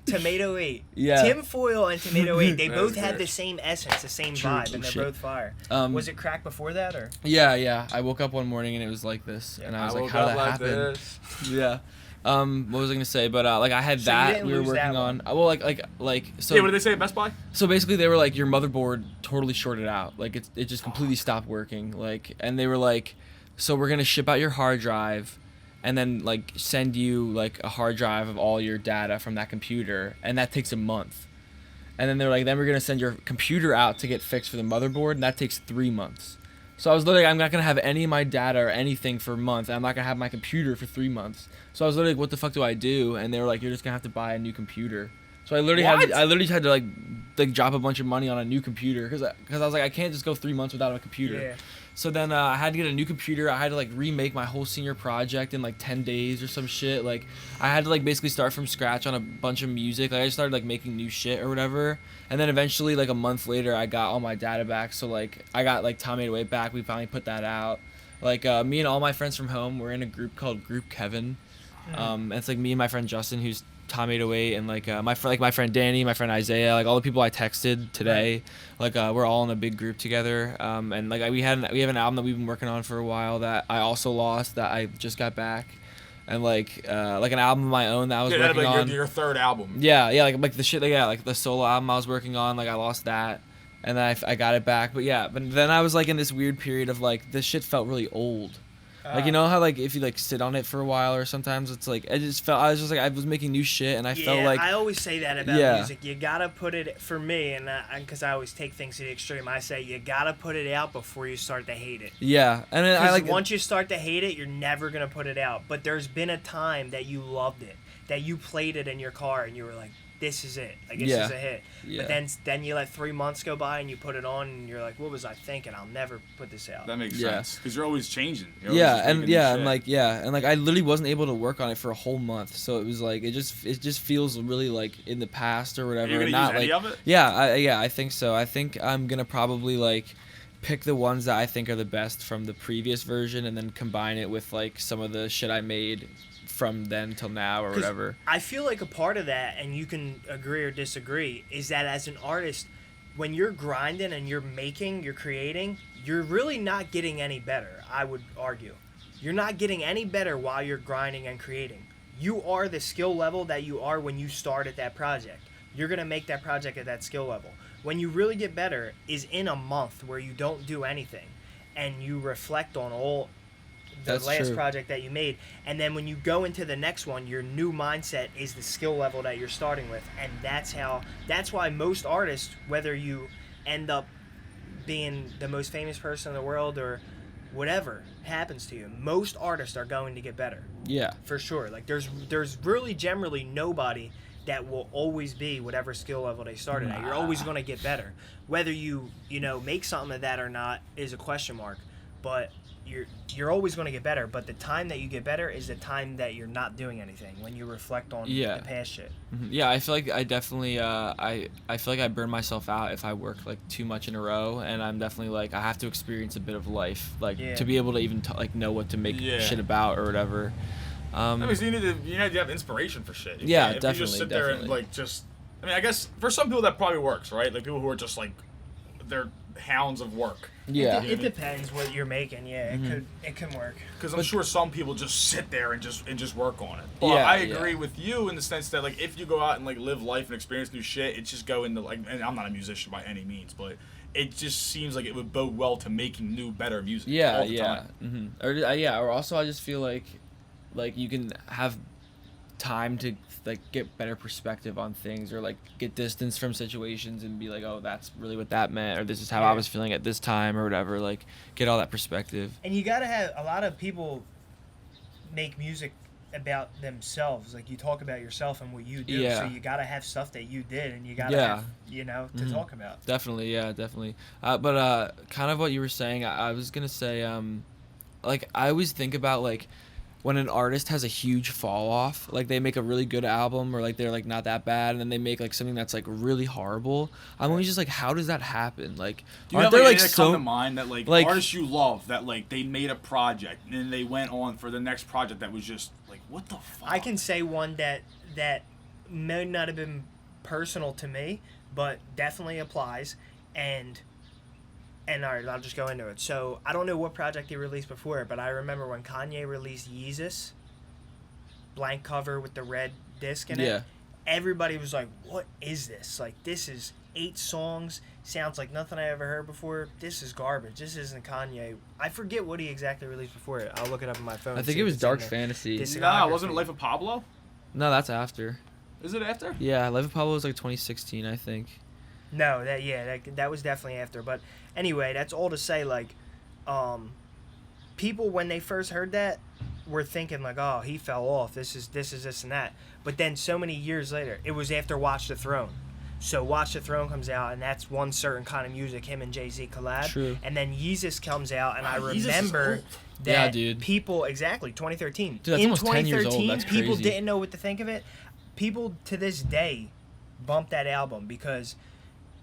Tomato 8. Yeah. Tinfoil and Tomato 8. They That both is had great. the same essence, the same True, vibe, and they're shit. both fire. Was Was it cracked before that or? Yeah. I woke up one morning and it was like this, and I was like, woke how did up that like happen? this. Yeah. What was I gonna say? But like I had So you that didn't we were lose that working on. one. Well, like so. Yeah, what did they say at Best Buy? So basically, they were like, your motherboard totally shorted out. Like it just completely stopped working. Like, and they were like, so we're gonna ship out your hard drive, and then like send you like a hard drive of all your data from that computer, and that takes a month. And then they're like, then we're gonna send your computer out to get fixed for the motherboard, and that takes 3 months. So I was literally, I'm not gonna have any of my data or anything for a month. And I'm not gonna have my computer for 3 months. So I was literally like, what the fuck do I do? And they were like, you're just gonna have to buy a new computer. So I literally What? had to like drop a bunch of money on a new computer because I was like, I can't just go 3 months without a computer. Yeah. So then I had to get a new computer. I had to like remake my whole senior project in like 10 days or some shit. Like I had to like basically start from scratch on a bunch of music. Like I just started like making new shit or whatever. And then eventually like a month later I got all my data back. So like I got like Tom 808 back. We finally put that out. Like me and all my friends from home, we're in a group called Group Kevin. And it's like me and my friend Justin, who's Tom 808, and like my friend Danny, my friend Isaiah, like all the people I texted today, like we're all in a big group together. And like we have an album that we've been working on for a while that I also lost that I just got back, and like an album of my own that I was Yeah, that'd be working like on. your third album. Yeah, like the shit, like the solo album I was working on, like I lost that, and then I got it back. But yeah, but then I was like in this weird period of like this shit felt really old. Like you know how like if you like sit on it for a while or sometimes it's like I was just like I was making new shit and I felt like I always say that about Yeah. music. You gotta put it, for me, and because I always take things to the extreme, I say you gotta put it out before you start to hate it. yeah, and then I Because like once you start to hate it, you're never gonna put it out. But there's been a time that you loved it, that you played it in your car, and you were like, "This is it. Like this Yeah. is a hit." Yeah. But then you let 3 months go by and you put it on, and you're like, "What was I thinking? I'll never put this out." That makes Yeah. sense because you're always changing. You're always yeah, just and making new yeah, shit. and like I literally wasn't able to work on it for a whole month, so it was like it just feels really like in the past or whatever. Are you gonna and not use any like of it? yeah, I think so. I think I'm gonna probably like pick the ones that I think are the best from the previous version and then combine it with like some of the shit I made from then till now or 'Cause whatever. I feel like a part of that, and you can agree or disagree, is that as an artist, when you're grinding and you're creating, you're really not getting any better, I would argue. You're not getting any better while you're grinding and creating. You are the skill level that you are when you start at that project. You're going to make that project at that skill level. When you really get better is in a month where you don't do anything and you reflect on all the That's last true. project that you made, and then when you go into the next one, your new mindset is the skill level that you're starting with, and that's why most artists, whether you end up being the most famous person in the world or whatever happens to you, most artists are going to get better. Yeah. For sure. Like there's really generally nobody that will always be whatever skill level they started at. You're always going to get better. Whether you make something of that or not is a question mark. But you're always going to get better. But the time that you get better is the time that you're not doing anything. When you reflect on the past shit. Yeah, I feel like I definitely I feel like I burn myself out if I work like too much in a row, and I'm definitely like I have to experience a bit of life like to be able to even like know what to make shit about or whatever. I mean, so you need to have inspiration for shit. Yeah, if definitely. You just sit there and like just, I mean, I guess for some people that probably works, right? Like people who are just like, they're hounds of work. Yeah, it depends what you're making. Yeah, it can work. Because I'm sure some people just sit there and just work on it. But Yeah, I agree with you in the sense that like if you go out and like live life and experience new shit, it's just go into like, and I'm not a musician by any means, but it just seems like it would bode well to making new, better music. Yeah, all the yeah, time. or also I just feel like you can have time to like get better perspective on things or like get distance from situations and be like, oh, that's really what that meant, or this is how I was feeling at this time or whatever, like get all that perspective. And you gotta have, a lot of people make music about themselves, like you talk about yourself and what you do, so you gotta have stuff that you did and you gotta have, to talk about. Definitely. But kind of what you were saying, I was gonna say like I always think about like when an artist has a huge fall off, like they make a really good album or like they're like not that bad, and then they make like something that's like really horrible. I'm always just like, how does that happen? Like, do you aren't have there like like that so come to mind that like artists you love that like they made a project and then they went on for the next project that was just like, what the fuck? I can say one that may not have been personal to me, but definitely applies, and all right, I'll just go into it. So I don't know what project he released before, but I remember when Kanye released Yeezus, blank cover with the red disc in it. Everybody was like, "What is this? Like, this is 8 songs. Sounds like nothing I ever heard before. This is garbage. This isn't Kanye." I forget what he exactly released before it. I'll look it up on my phone. I think it was Dark Fantasy. Nah, wasn't it Life of Pablo? No, that's after. Is it after? Yeah, Life of Pablo was like 2016, I think. No, that was definitely after. But anyway, that's all to say, like, people when they first heard that were thinking like, oh, he fell off. This is this and that. But then so many years later, it was after Watch the Throne. So Watch the Throne comes out, and that's one certain kind of music him and Jay-Z collab. True. And then Yeezus comes out, and I Yeezus remember is old. that dude. people, exactly, 2013. Dude, that's in almost 10 years old. 2013, That's people crazy. didn't know what to think of it. People to this day bump that album because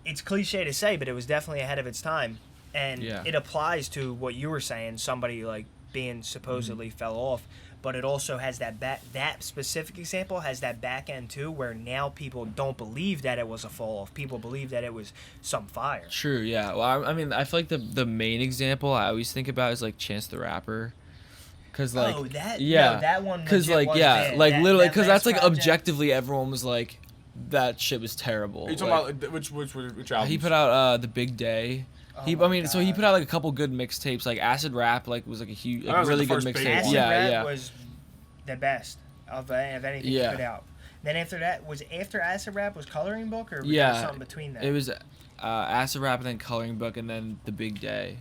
it's cliche to say, but it was definitely ahead of its time. And it applies to what you were saying, somebody like being supposedly fell off. But it also has that specific example has that back end too, where now people don't believe that it was a fall off. People believe that it was some fire. True, yeah. Well, I mean, I feel like the main example I always think about is like Chance the Rapper. Cause like, no, that one. Cause legit like, was yeah, bad. like literally, that cause that's last like project- objectively everyone was like, that shit was terrible. Are you talking about which album? He put out The Big Day. So he put out like a couple good mixtapes. Like Acid Rap, like was like a huge, That was, like, really the good first big mixtape. one. Acid Yeah, Rap was the best of anything he put out. Then after that was after Acid Rap was Coloring Book, or was there something between that? It was Acid Rap and then Coloring Book and then The Big Day.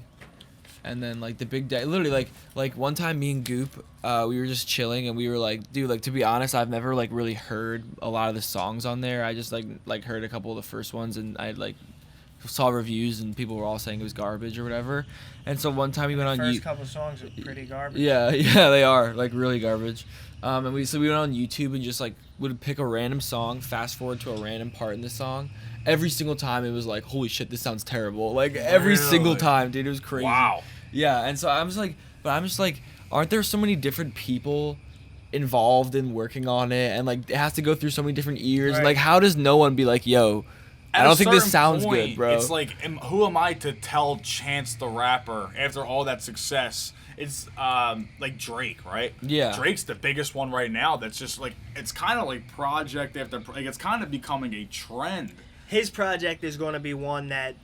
And then like The Big Day, literally like one time me and Goop, we were just chilling and we were like, dude, like to be honest, I've never like really heard a lot of the songs on there. I just like heard a couple of the first ones and I like saw reviews and people were all saying it was garbage or whatever. And so one time we went on first couple of songs are pretty garbage. Yeah, they are like really garbage. And we went on YouTube and just like would pick a random song, fast forward to a random part in the song. Every single time it was like, holy shit, this sounds terrible. Like every single time, dude, it was crazy. Wow. Yeah, and so I'm just like, aren't there so many different people involved in working on it, and like it has to go through so many different ears? Right. Like, how does no one be like, yo, I don't think this sounds point, good, bro? It's like, who am I to tell Chance the Rapper after all that success? It's like Drake, right? Yeah. Drake's the biggest one right now. That's just like, it's kind of like project after like it's kind of becoming a trend. His project is going to be one that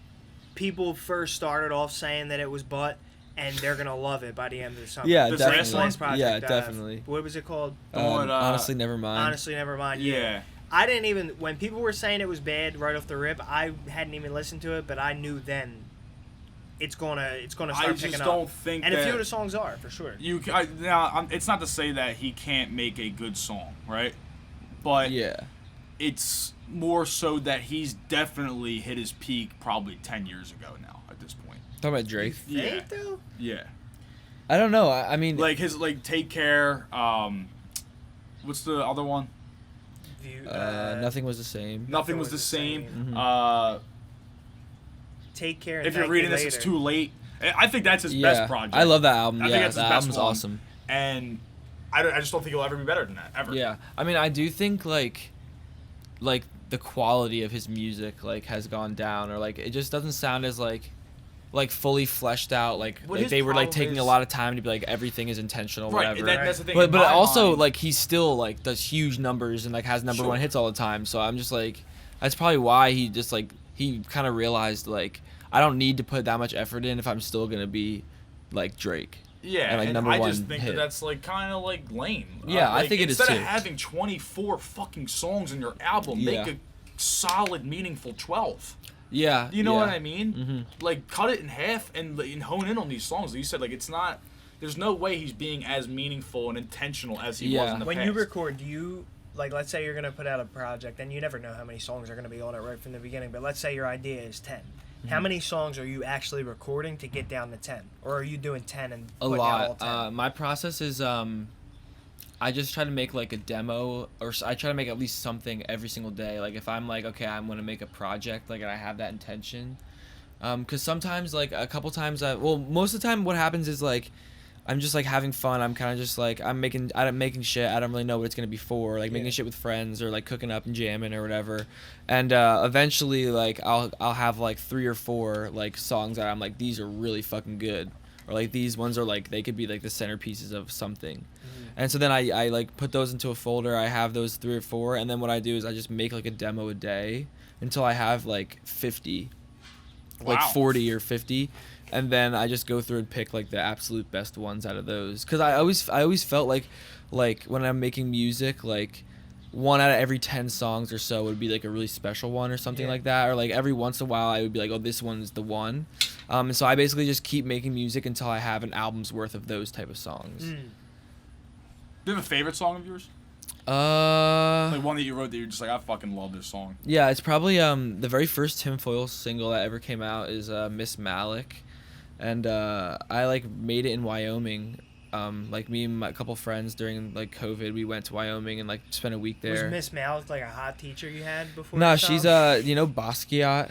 people first started off saying that it was butt, and they're going to love it by the end of the summer. Yeah, The definitely. Last project, Yeah, definitely. What was it called? One, Honestly, never mind. Honestly, never mind. Yeah. I didn't even when people were saying it was bad right off the rip. I hadn't even listened to it, but I knew then it's gonna start I picking just up. don't think And that a few of the songs are for sure. it's not to say that he can't make a good song, right? But Yeah. it's more so that he's definitely hit his peak probably 10 years ago now at this point. Talking about Drake. Yeah. Think, though? Yeah. I don't know. I mean, Like his Take Care, what's the other one? nothing was the same. Nothing was the same. Mhm. Take Care. And If you're Thank reading You this, it's Later. too late. I think that's his Yeah, best project. I love that album. I think Yeah, that's his that best album's one. awesome. And I just don't think he'll ever be better than that, ever. Yeah, I mean, I do think like the quality of his music like has gone down, or like it just doesn't sound as like fully fleshed out. Like What his they were like problem taking a is- lot of time to be like everything is intentional, Right, whatever. that's the thing. But in my also mind- like he still like does huge numbers and like has number Sure. one hits all the time. So I'm just like, that's probably why he just like he kind of realized like I don't need to put that much effort in if I'm still gonna be like Drake. Yeah, and, like, and number I one just think hit. that that's like kind of like lame. Yeah, I like, think it is instead too. of having 24 fucking songs in your album, Yeah. make a solid, meaningful 12. Yeah, You know yeah. what I mean? Mhm. Like cut it in half and hone in on these songs. Like you said, like it's not. There's no way he's being as meaningful and intentional as he was Yeah. in the When past. you record, do you like? Let's say you're gonna put out a project, and you never know how many songs are gonna be on it right from the beginning. But let's say your idea is 10. How Mm-hmm. many songs are you actually recording to get down to 10, or are you doing 10 and A putting out all lot. 10? My process is I just try to make like a demo, or I try to make at least something every single day. Like if I'm like, okay, I'm gonna make a project, like and I have that intention. Cause sometimes like a couple times most of the time what happens is like I'm just like having fun. I'm kind of just like I'm making shit. I don't really know what it's gonna be for. Like making Yeah. shit with friends or like cooking up and jamming or whatever. And eventually like I'll have like 3 or 4 like songs that I'm like these are really fucking good. Or like these ones are like they could be like the centerpieces of something. And so then I like put those into a folder. I have those 3 or 4, and then what I do is I just make like a demo a day until I have like 50, like Wow. 40 or 50, and then I just go through and pick like the absolute best ones out of those. Cause I always felt like when I'm making music, like 1 out of every 10 songs or so would be like a really special one or something Yeah. like that, or like every once in a while I would be like, oh, this one's the one. And so I basically just keep making music until I have an album's worth of those type of songs. Mm. Do you have a favorite song of yours? Like one that you wrote that you're just like, I fucking love this song. yeah, it's probably the very first tinfoil single that ever came out is Miss Malik, and I like made it in Wyoming. Like me and my couple friends during like COVID, we went to Wyoming and like spent a week there. Was Miss Malik like a hot teacher you had before? No, your she's time? you know Basquiat,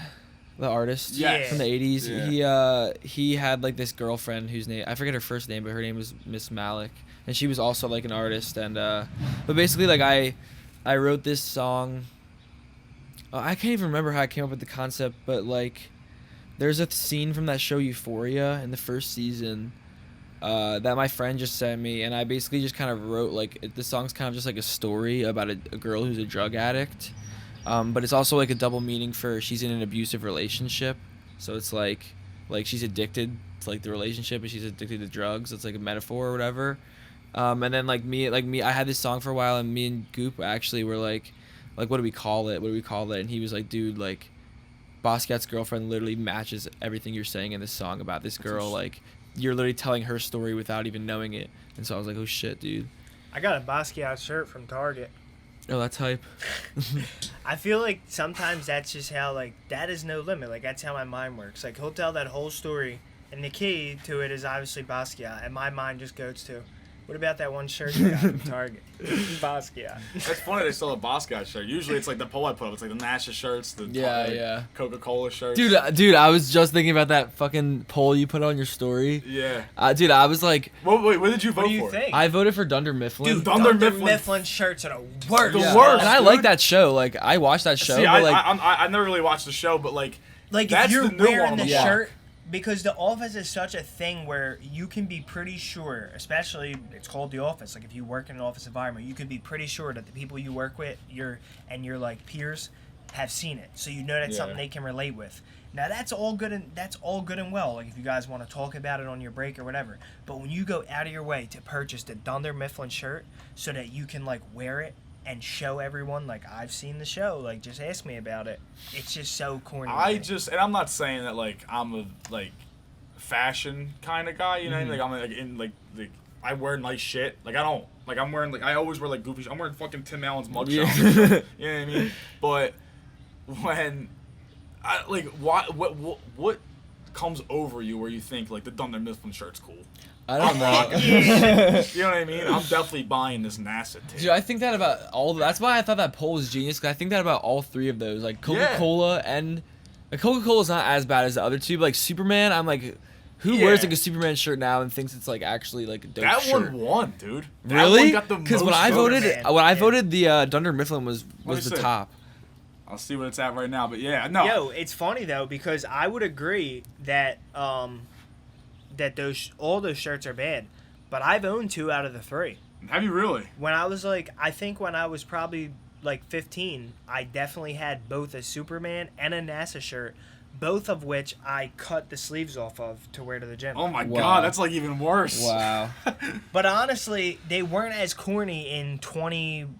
the artist Yes. from the 80s. Yeah. He had like this girlfriend whose name I forget her first name, but her name was Miss Malik, and she was also like an artist. And but basically like I wrote this song. I can't even remember how I came up with the concept, but like there's a scene from that show Euphoria in the first season that my friend just sent me, and I basically just kind of wrote like the song's kind of just like a story about a girl who's a drug addict, but it's also like a double meaning for she's in an abusive relationship, so it's like she's addicted to like the relationship and she's addicted to drugs. It's like a metaphor or whatever. And then like me I had this song for a while, and me and Goop actually were like what do we call it, and he was like, dude, like Basquiat's girlfriend literally matches everything you're saying in this song about this girl. Like you're literally telling her story without even knowing it. And so I was like, oh shit, dude. I got a Basquiat shirt from Target. Oh, that's hype. I feel like sometimes that's just how like that is no limit. Like that's how my mind works. Like he'll tell that whole story, and the key to it is obviously Basquiat, and my mind just goes to, what about that one shirt you got from Target? Basquiat. That's funny they still have a Basquiat shirt. Usually it's like the poll I put up. It's like the NASA shirts, the Yeah. Coca-Cola shirts. Dude, I was just thinking about that fucking poll you put on your story. Yeah. Dude, I was like, Wait, what did you vote What do you for? think? I voted for Dunder Mifflin. Dude, Dunder Dunder Mifflin. Mifflin shirts are the worst. The Yeah. worst. And I dude. like that show. Like I watched that show, See, but like I never really watched the show, but like Like that's if you're the new one wearing on the the block. shirt, because The Office is such a thing where you can be pretty sure, especially it's called The Office. Like if you work in an office environment, you can be pretty sure that the people you work with, your like peers, have seen it, so you know that's Yeah. something they can relate with. Now that's all good and well. Like if you guys want to talk about it on your break or whatever. But when you go out of your way to purchase the Dunder Mifflin shirt so that you can like wear it and show everyone like I've seen the show, like just ask me about it. It's just so corny. And I'm not saying that like I'm a like fashion kind of guy, you know what I mean? Like I'm like in like I wear nice shit. Like I don't like I'm wearing like I always wear like goofy. I'm wearing fucking Tim Allen's mugshot. Yeah. You know what I mean? But when I like what comes over you where you think like the Dunder Mifflin shirt's cool? I don't know. You know what I mean? I'm definitely buying this NASA tape. Dude, I think that about all. That's why I thought that poll was genius. Cause I think that about all three of those, like Coca-Cola and like Coca-Cola's not as bad as the other two. But like Superman, I'm like, who wears like a Superman shirt now and thinks it's like actually like a dope that shirt? one won, dude. That Really? one got the Because most when I voted, votes. the Dunder Mifflin was me the see. top. I'll see what it's at right now, but yeah, no. Yo, it's funny though because I would agree that that all those shirts are bad, but I've owned 2 out of the 3. Have you really? When I was like, I think when I was probably like 15, I definitely had both a Superman and a NASA shirt, both of which I cut the sleeves off of to wear to the gym. Oh my Wow. god, that's like even worse. Wow. But honestly, they weren't as corny in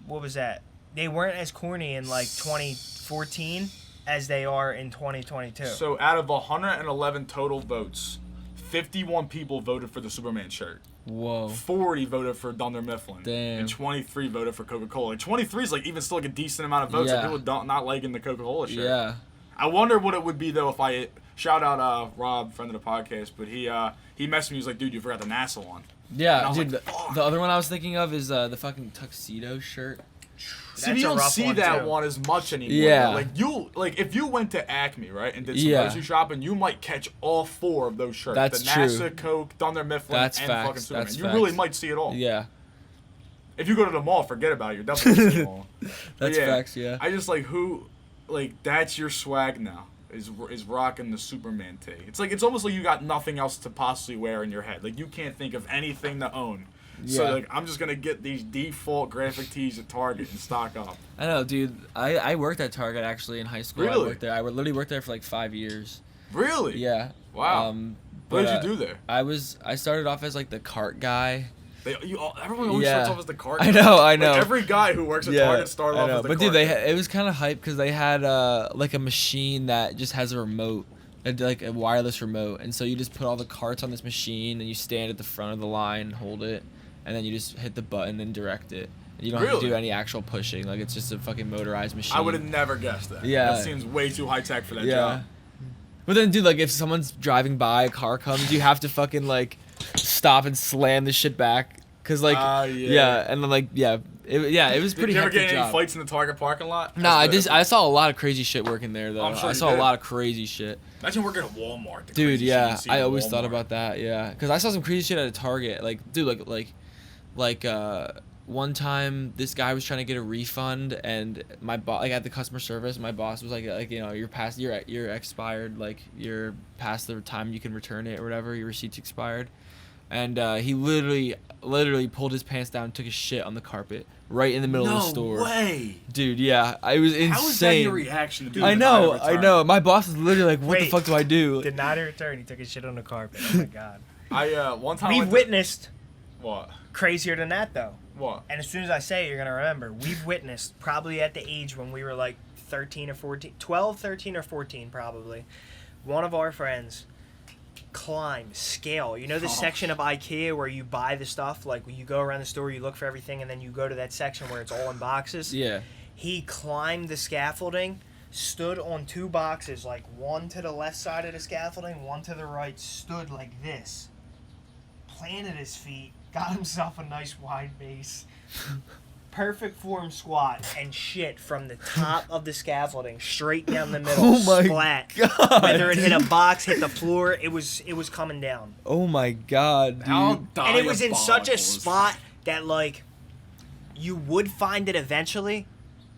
what was that? They weren't as corny in like 2014 as they are in 2022. So out of 111 total votes, 51 people voted for the Superman shirt. Whoa. 40 voted for Dunder Mifflin. Damn. And 23 voted for Coca-Cola. Like 23 is like even still like a decent amount of votes. Yeah. Like people don't not liking the Coca-Cola shirt. Yeah. I wonder what it would be though if I shout out Rob, friend of the podcast, but he messaged me. He was like, "Dude, you forgot the NASA one." And I Yeah, was dude. like, "Fuck." The other one I was thinking of is the fucking tuxedo shirt. See, That's you a don't rough see one, that too. one as much anymore. Yeah. though. Like if you went to Acme, right, and did some Yeah. grocery shopping, you might catch all 4 of those shirts. That's the true. NASA, Coke, Dunder Mifflin, That's and facts. fucking Superman. That's You really facts. might see it all. Yeah, If you go to the mall, forget about it. You're definitely gonna see them all. But that's facts. Yeah. I just like that's your swag now. Is rocking the Superman tee. It's like it's almost like you got nothing else to possibly wear in your head. Like you can't think of anything to own. So Yeah. like I'm just gonna get these default graphic tees at Target and stock up. I know, dude. I worked at Target actually in high school. Really? I worked there. I literally worked there for like 5 years. Really? Yeah. Wow. What but, did you do there? I started off as like the cart guy. Everyone always Yeah. starts off as the cart. I guy. know. Like, know. every guy who works at Target started I off know. as the But cart. dude, guy. it was kind of hype because they had like a machine that just has a remote, like a wireless remote, and so you just put all the carts on this machine and you stand at the front of the line, and hold it, and then you just hit the button and direct it. And you don't have to Really? do any actual pushing. Like it's just a fucking motorized machine. I would have never guessed that. Yeah. That seems way too high tech for that Yeah. job. But then, dude, like if someone's driving by, a car comes, you have to fucking like stop and slam the shit back, cause like yeah. and then like it was pretty Did you ever hectic get any job. fights in the Target parking lot? No, I saw a lot of crazy shit working there though. I'm sure I you saw did. a lot of crazy shit. Imagine working at Walmart. the Dude, crazy shit yeah, you see I at always thought Walmart. about that, yeah, because I saw some crazy shit at a Target, like, dude, like one time this guy was trying to get a refund, and my boss, like at the customer service, my boss was like you know, you're expired, like you're past the time you can return it or whatever, your receipt's expired, and he literally pulled his pants down and took a shit on the carpet right in the middle of the store. No way. Dude, yeah, I was insane. How is that your reaction to do I know. My boss is literally like, what the Wait. fuck do I do? Did not return. He took his shit on the carpet. Oh my god. I one time I We've went to- witnessed What? crazier than that though. What? And as soon as I say it, you're gonna remember. We've witnessed probably at the age when we were like 13 or 14, 12, 13 or 14 probably. One of our friends scale. You know the Oh. section of IKEA where you buy the stuff? Like when you go around the store, you look for everything, and then you go to that section where it's all in boxes. Yeah. He climbed the scaffolding, stood on 2 boxes, like one to the left side of the scaffolding, one to the right, stood like this, planted his feet, got himself a nice wide base, perfect form squat, and shit from the top of the scaffolding straight down the middle, Oh my splat. God. Whether it hit a box, hit the floor, it was coming down. Oh my god, dude. How And it was in such diabolical a is spot that like you would find it eventually,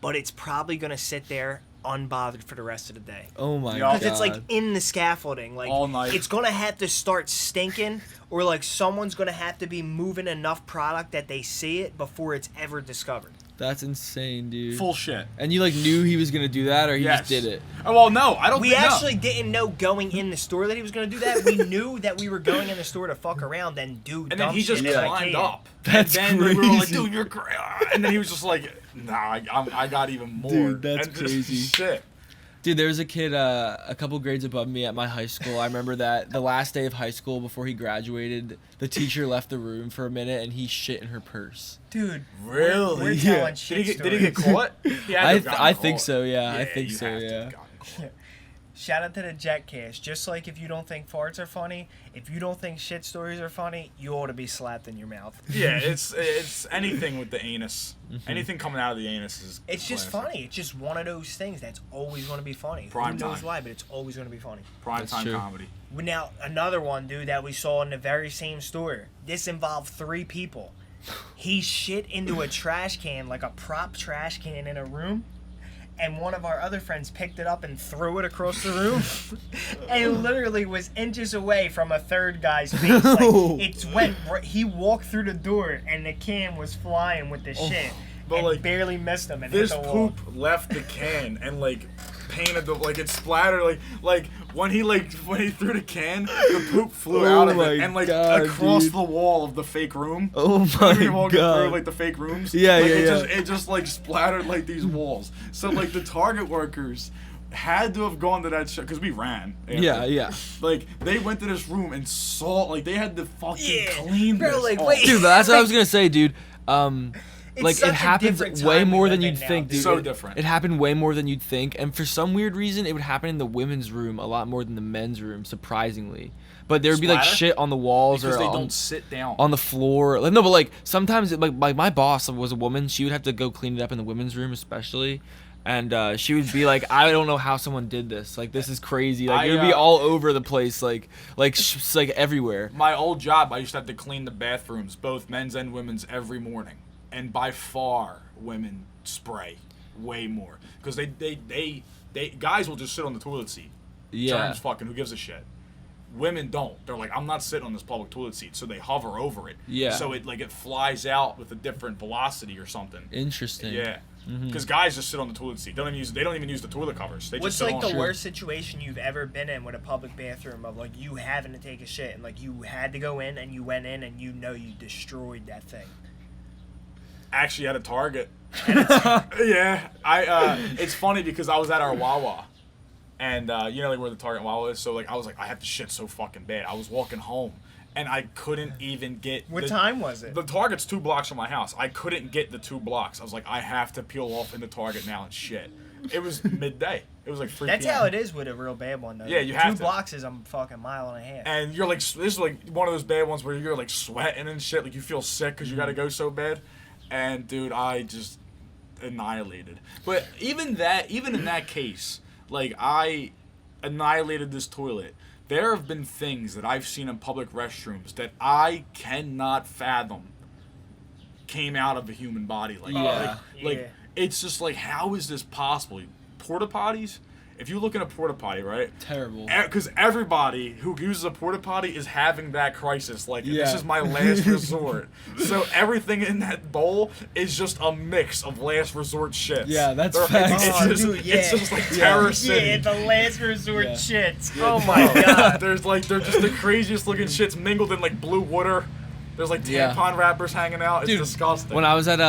but it's probably gonna sit there unbothered for the rest of the day. Oh my Yup. god. Because it's like in the scaffolding, like All night. it's gonna have to start stinking, or like someone's gonna have to be moving enough product that they see it before it's ever discovered. That's insane, dude. Full shit. And you like knew he was gonna do that, or he Yes. just did it? Oh, well, no, I don't We think no. actually didn't know going in the store that he was gonna do that. We knew that we were going in the store to fuck around and do And then dumb he just shit at climbed IKEA. up. That's and then we were like, crazy. dude, you're crazy. And then he was just like, Nah, I got even more. Dude, that's And just crazy. Shit. Dude, there was a kid a couple grades above me at my high school. I remember that the last day of high school before he graduated, the teacher left the room for a minute and he shit in her purse. Dude, Really? We're Yeah. telling shit Did he get stories. caught? He had to have gotten I caught. think so, yeah. I think you so, have to yeah. have gotten caught. Shout out to the Jetcast. Just like if you don't think farts are funny, if you don't think shit stories are funny, you ought to be slapped in your mouth. Yeah, it's anything with the anus. Mm-hmm. Anything coming out of the anus is. It's just classic. funny. It's just one of those things that's always going to be funny. Prime Who knows time. why, but it's always going to be funny. Prime That's time true. comedy. Now, another one, dude, that we saw in the very same store. This involved 3 people. He shit into a trash can, like a prop trash can in a room. And one of our other friends picked it up and threw it across the room. And it literally was inches away from a third guy's face. Like, he walked through the door and the can was flying with the shit. But, and like, barely missed him and This hit the wall. poop left the can and like painted the like it splattered like when he threw the can, the poop flew Oh out of my it and like God, across dude. the wall of the fake room. Oh When you're my walking god. through like the fake rooms. Yeah, like, yeah, it yeah. It just like splattered like these walls. So like the Target workers had to have gone to that show because we ran. after. Yeah, yeah. Like they went to this room and saw like they had to fucking Yeah, clean bro, this like, off. wait. Dude, that's what I was gonna say, dude. It's Like such it a happens different way time we more live than in you'd now, think, dude. dude. So It- different. It happened way more than you'd think, and for some weird reason, it would happen in the women's room a lot more than the men's room, surprisingly. But there would be like Splatter? shit on the walls because or they on, don't sit down. on the floor. Like no, but like sometimes, like my boss was a woman. She would have to go clean it up in the women's room, especially. And she would be like, I don't know how someone did this. Like this is crazy. Like it would be all over the place, like everywhere. My old job, I used to have to clean the bathrooms, both men's and women's, every morning. And by far, women spray way more because they guys will just sit on the toilet seat. Yeah. Germs fucking, who gives a shit? Women don't. They're like, I'm not sitting on this public toilet seat, so they hover over it. Yeah. So it flies out with a different velocity or something. Interesting. Yeah. Mm-hmm. Because guys just sit on the toilet seat. They don't even use the toilet covers. They What's just sit like on the it. worst situation you've ever been in with a public bathroom of like you having to take a shit and like you had to go in and you went in and you know you destroyed that thing? Actually at a Target. Yeah, it's funny because I was at our Wawa, and you know like where the Target Wawa is. So like I was like I have to shit so fucking bad. I was walking home, and I couldn't even get. What time was it? The Target's 2 blocks from my house. I couldn't get the 2 blocks. I was like I have to peel off into Target now and shit. It was midday. It was like 3 That's p.m. how it is with a real bad one though. Yeah, you have 2 to. blocks is a fucking mile and a half. And you're like this is like one of those bad ones where you're like sweating and shit. Like you feel sick because you got to go so bad. And dude, I just annihilated. But even in that case, like I annihilated this toilet. There have been things that I've seen in public restrooms that I cannot fathom came out of a human body like Yeah. like Yeah. it's just like how is this possible? Porta potties? If you look in a porta potty, right? Terrible. Because everybody who uses a porta potty is having that crisis. Like, Yeah. this is my last resort. So everything in that bowl is just a mix of last resort shits. Yeah, that's They're- facts. It's, Oh, just, dude, yeah. it's just like terror Yeah, city. the last resort Yeah. shits. Oh my god. They're just the craziest looking shits mingled in like blue water. There's like Yeah. tampon wrappers hanging out. It's Dude, disgusting. When I was at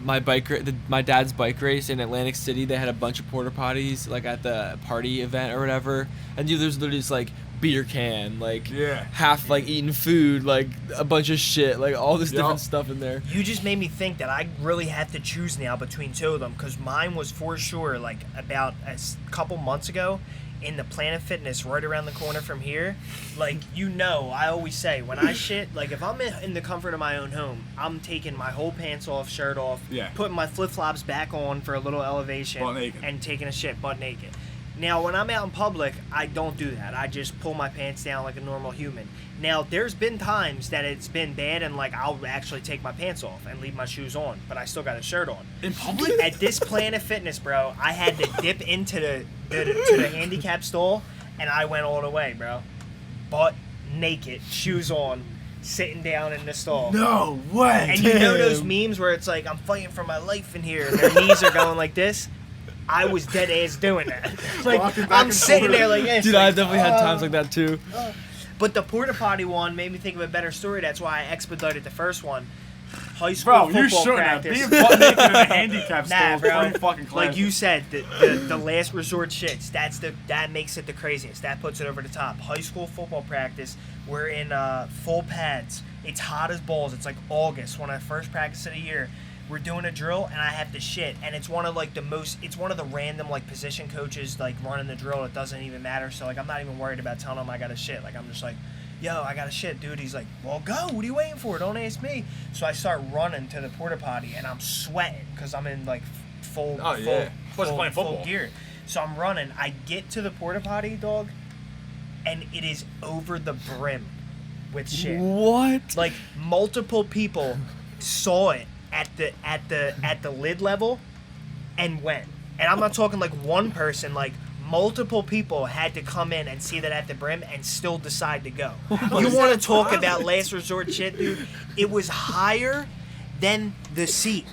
my dad's bike race in Atlantic City, they had a bunch of porta potties like at the party event or whatever, and dude, there's literally just like beer can, like Yeah. half like eating food, like a bunch of shit, like all this Yup. different stuff in there. You just made me think that I really have to choose now between 2 of them because mine was for sure like about a couple months ago in the Planet Fitness right around the corner from here. Like, you know, I always say when I shit, like if I'm in the comfort of my own home, I'm taking my whole pants off, shirt off, Yeah. putting my flip-flops back on for a little elevation Butt naked. and taking a shit butt naked. Now, when I'm out in public, I don't do that. I just pull my pants down like a normal human. Now, there's been times that it's been bad and, like, I'll actually take my pants off and leave my shoes on, but I still got a shirt on. in public? At this Planet Fitness, bro, I had to dip into the handicap stall, and I went all the way, bro. Butt naked, shoes on, sitting down in the stall. No way. And you know those Damn. memes where it's like, I'm fighting for my life in here, and their knees are going like this? I was dead ass doing that. Like, Walking back I'm and sitting forth. there like this. Dude, like, I definitely had times like that too. But the porta potty one made me think of a better story. That's why I expedited the first one. high school Bro, football you shouldn't have. practice. Being butt naked in a handicap store Nah, is bro. pretty fucking classic. Like you said, the last resort shits. That makes it the craziest. That puts it over the top. High school football practice. We're in full pads. It's hot as balls. It's like August, one of the first practice of the year. We're doing a drill and I have to shit, and it's one of the random like position coaches like running the drill. It doesn't even matter. So like I'm not even worried about telling him I got to shit. Like I'm just like, yo, I got to shit, dude. He's like, well, go. What are you waiting for? Don't ask me. So I start running to the porta potty and I'm sweating because I'm in like full Plus playing football. full gear. So I'm running. I get to the porta potty, dog, and it is over the brim with shit. What? Like multiple people saw it at the lid level and went. And I'm not talking like one person, like multiple people had to come in and see that at the brim and still decide to go. You want to talk about last resort shit, dude? It was higher than the seat.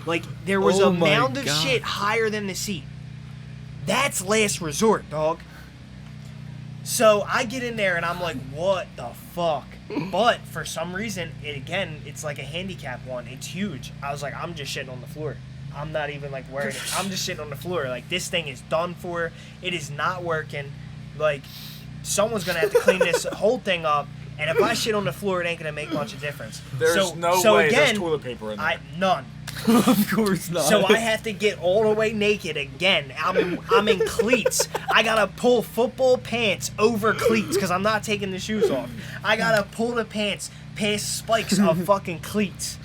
Like there was Oh a my mound of God. shit higher than the seat. That's last resort, dog. So I get in there and I'm like, what the fuck? But for some reason, it's like a handicap one. It's huge. I was like, I'm just shitting on the floor. I'm not even like worried. I'm just shitting on the floor. Like this thing is done for. It is not working. Like someone's gonna have to clean this whole thing up. And if I shit on the floor, it ain't gonna make much of difference. There's no way there's toilet paper in there. None. Of course not. So I have to get all the way naked again. I'm in cleats. I gotta pull football pants over cleats because I'm not taking the shoes off. I gotta pull the pants past spikes of fucking cleats.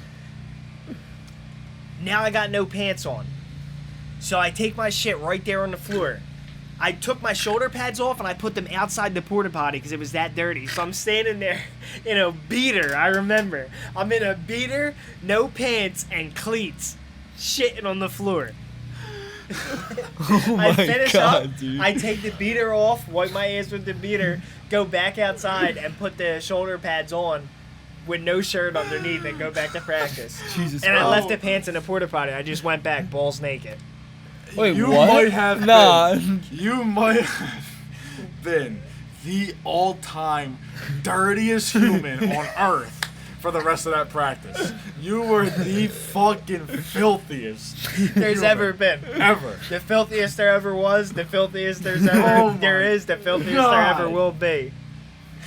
Now I got no pants on. So I take my shit right there on the floor. I took my shoulder pads off and I put them outside the porta potty because it was that dirty. So I'm standing there in a beater. I remember. I'm in a beater, no pants, and cleats, shitting on the floor. Oh my I finish God, up. dude. I take the beater off, wipe my ass with the beater, go back outside and put the shoulder pads on with no shirt underneath and go back to practice. Jesus And I Christ. left the pants in the porta potty. I just went back balls naked. Wait, you what? might have Nah. you might have been the all-time dirtiest human on earth for the rest of that practice. You were the fucking filthiest There's human ever been. ever. The filthiest there ever was, the filthiest there's ever Oh my there is, the filthiest there God. ever will be.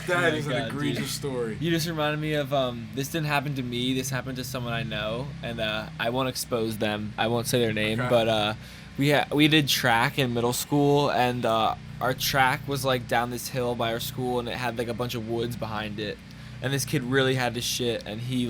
That my is an God, egregious dude. story. You just reminded me of this didn't happen to me. This happened to someone I know, and I won't expose them. I won't say their name, Okay. but we did track in middle school, and our track was like down this hill by our school, and it had like a bunch of woods behind it, and this kid really had to shit, and he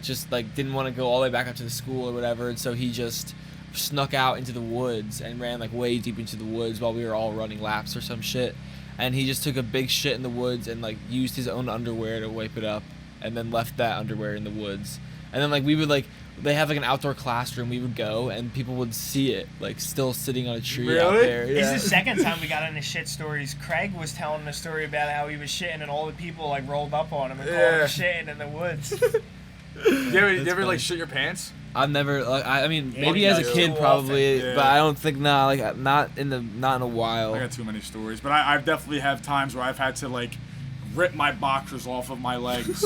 just didn't want to go all the way back up to the school or whatever, and so he just snuck out into the woods and ran like way deep into the woods while we were all running laps or some shit. And he just took a big shit in the woods and like used his own underwear to wipe it up, and then left that underwear in the woods. And then like we would like they have like an outdoor classroom. We would go and people would see it like still sitting on a tree out Really? there. This Yeah. is the second time we got into shit stories. Craig was telling the story about how he was shitting and all the people like rolled up on him and called him Yeah. shitting in the woods. You ever funny. like shit your pants? I've never like I mean Yeah, maybe you as a know, kid too probably, often. Yeah. but I don't think not in a while. I got too many stories, but I definitely have times where I've had to like rip my boxers off of my legs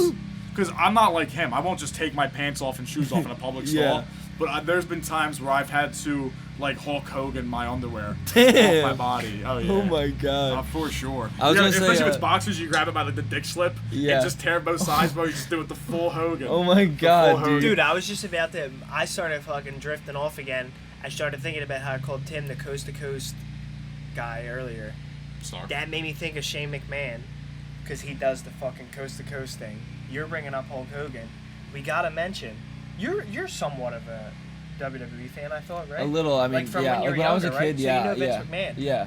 because I'm not like him. I won't just take my pants off and shoes off in a public Yeah. stall. But there's been times where I've had to like Hulk Hogan my underwear Damn. off my body. Oh yeah. Oh my God. For sure. I was gonna say, especially if it's boxers, you grab it by like the dick slip Yeah. and just tear both sides, bro. You just do it the full Hogan. Oh my God, Hogan. dude. Dude, I was just about to. I started fucking drifting off again. I started thinking about how I called Tim the coast to coast guy earlier. Sorry. That made me think of Shane McMahon because he does the fucking coast to coast thing. You're bringing up Hulk Hogan. We gotta mention you're somewhat of a WWE fan, I thought, right? A little, I mean, Like from yeah. when you were Like when I was a younger, kid, right? So yeah, you know Vince yeah, McMahon. yeah.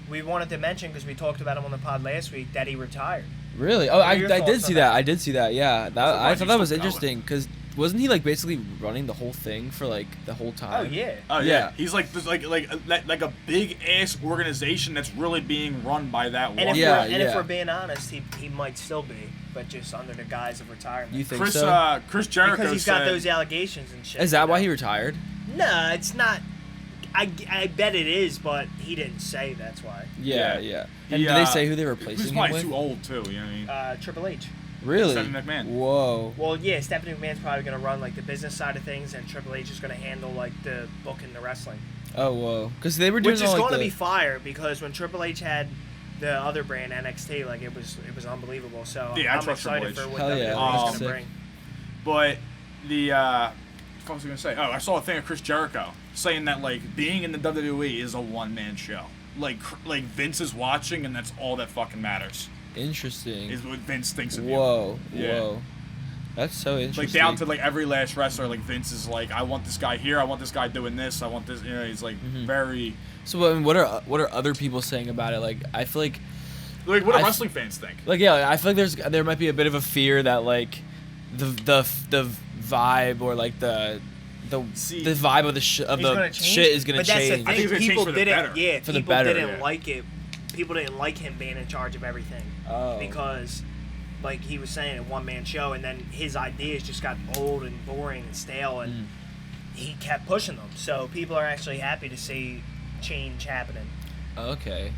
We wanted to mention because we talked about him on the pod last week that he retired. Really? Oh, What I are your did thoughts see on that. that? I did see that. Yeah, that, I surprised thought he's that was still going. interesting because wasn't he like basically running the whole thing for like the whole Oh time? yeah. Oh yeah. Yeah. He's like there's like a big ass organization that's really being run by that one. And if Yeah, we're yeah. being honest, he might still be, but just under the guise of retirement. You think Chris so? Chris Jericho because he's got said, those allegations and shit. Is that you why know? he retired? No, it's not. I bet it is, but he didn't say that's why. Yeah, Yeah. yeah. He, And did they uh, say who they were He's replacing him probably with? too old too. You know what I mean? Triple H. Really? Stephanie McMahon. Whoa. Well, yeah, Stephanie McMahon's probably gonna run like the business side of things, and Triple H is gonna handle like the book and the wrestling. Oh, whoa. Because they were doing Which is all, like, going to the- be fire because when Triple H had the other brand NXT, like it was unbelievable. So Yeah, I I'm trust excited Triple for H. what Hell WWE yeah, is sick. going to bring. But the what was I gonna say? Oh, I saw a thing of Chris Jericho saying that like being in the WWE is a one-man show. Like Vince is watching, and that's all that fucking matters. Interesting. Is what Vince thinks of you. Whoa. Yeah. Whoa. That's so interesting. Like down to like every last wrestler, like Vince is like, I want this guy here, I want this guy doing this, I want this. You know, he's like very. So, I mean, what are other people saying about it? Like, I feel like, Like, what do wrestling fans think? yeah, I feel like there might be a bit of a fear that like the vibe or like the See, vibe of the It's gonna change. shit is gonna but that's change. I think The it's thing. gonna change People for the didn't. better. Yeah, For the people better, didn't yeah. like it. People didn't like him being in charge of everything Oh. because, like he was saying, a one-man show, and then his ideas just got old and boring and stale, and he kept pushing them. So people are actually happy to see change happening. Okay.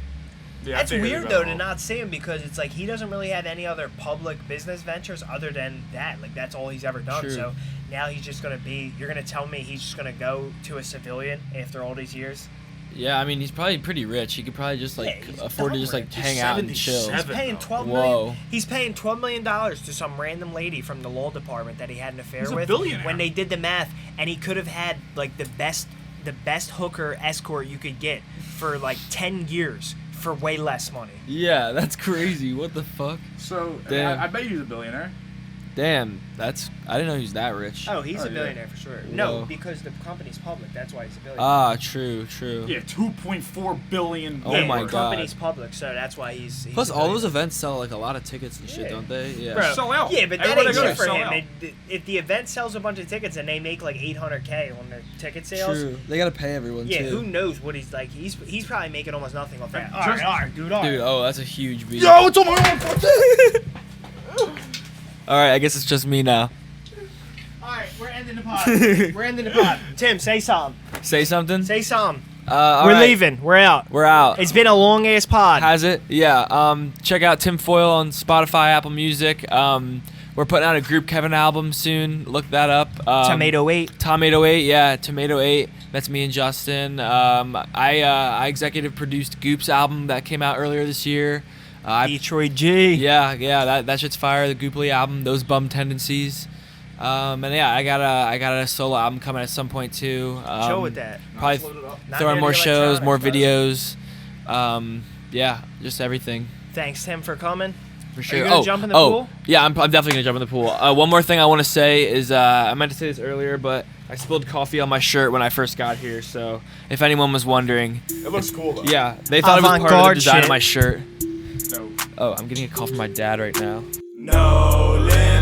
yeah, I That's think weird it's though about to not see him because it's like he doesn't really have any other public business ventures other than that. Like that's all he's ever done. True. So now he's just gonna be. You're gonna tell me he's just gonna go to a civilian after all these years? Yeah, I mean, he's probably pretty rich. He could probably just like Yeah, he's afford to dumb just like rich. hang He's out and chill. 77. He's paying though. 12 Whoa. million. He's paying $12 million to some random lady from the law department that he had an affair He's a with. billionaire. When they did the math, and he could have had like the best hooker escort you could get for like 10 years for way less money. Yeah, that's crazy. What the fuck? So I, mean, Damn. I bet he's a billionaire. Damn, I didn't know he was that rich. Oh, he's Oh, a yeah. billionaire for sure. No, Whoa. because the company's public. That's why he's a billionaire. Ah, true. Yeah, 2.4 billion. Oh Yeah, my the God. company's public, so that's why he's Plus, a all those billionaire. events sell like a lot of tickets and shit, Yeah. don't they? Yeah. Bro, Sell out. Yeah, but that Everybody ain't goes shit for sell him. out. If the event sells a bunch of tickets and they make like $800K on the ticket sales, True. They gotta pay everyone yeah, too. who knows what he's like? He's probably making almost nothing off that. Just- All right, dude. All right. Dude, oh, that's a huge beat. Yo, it's on my own. All right, I guess it's just me now. All right, we're ending the pod. We're ending the pod. Tim, say something. Say something. Say something. All We're right. leaving. We're out. We're out. It's been a long ass pod. Has it? Yeah. Check out Tim Foyle on Spotify, Apple Music. We're putting out a Group Kevin album soon. Look that up. Tomato 8. Tomato 8, yeah, Tomato 8. That's me and Justin. I executive produced Goop's album that came out earlier this year. Detroit G. Yeah, that shit's fire. The Gooply album, Those Bum Tendencies. And yeah, I got a solo album coming at some point too. Chill with that. Probably Not throwing near more the shows, more electronics, videos. Yeah, just everything. Thanks, Tim, for coming. For sure. you gonna jump in the pool? Yeah, I'm definitely gonna jump in the pool. One more thing I want to say is I meant to say this earlier, but I spilled coffee on my shirt when I first got here. So if anyone was wondering, It looks cool though. yeah, they thought it was part of the Avant-garde design shit. of my shirt. No. Oh, I'm getting a call from my dad right now. No limit.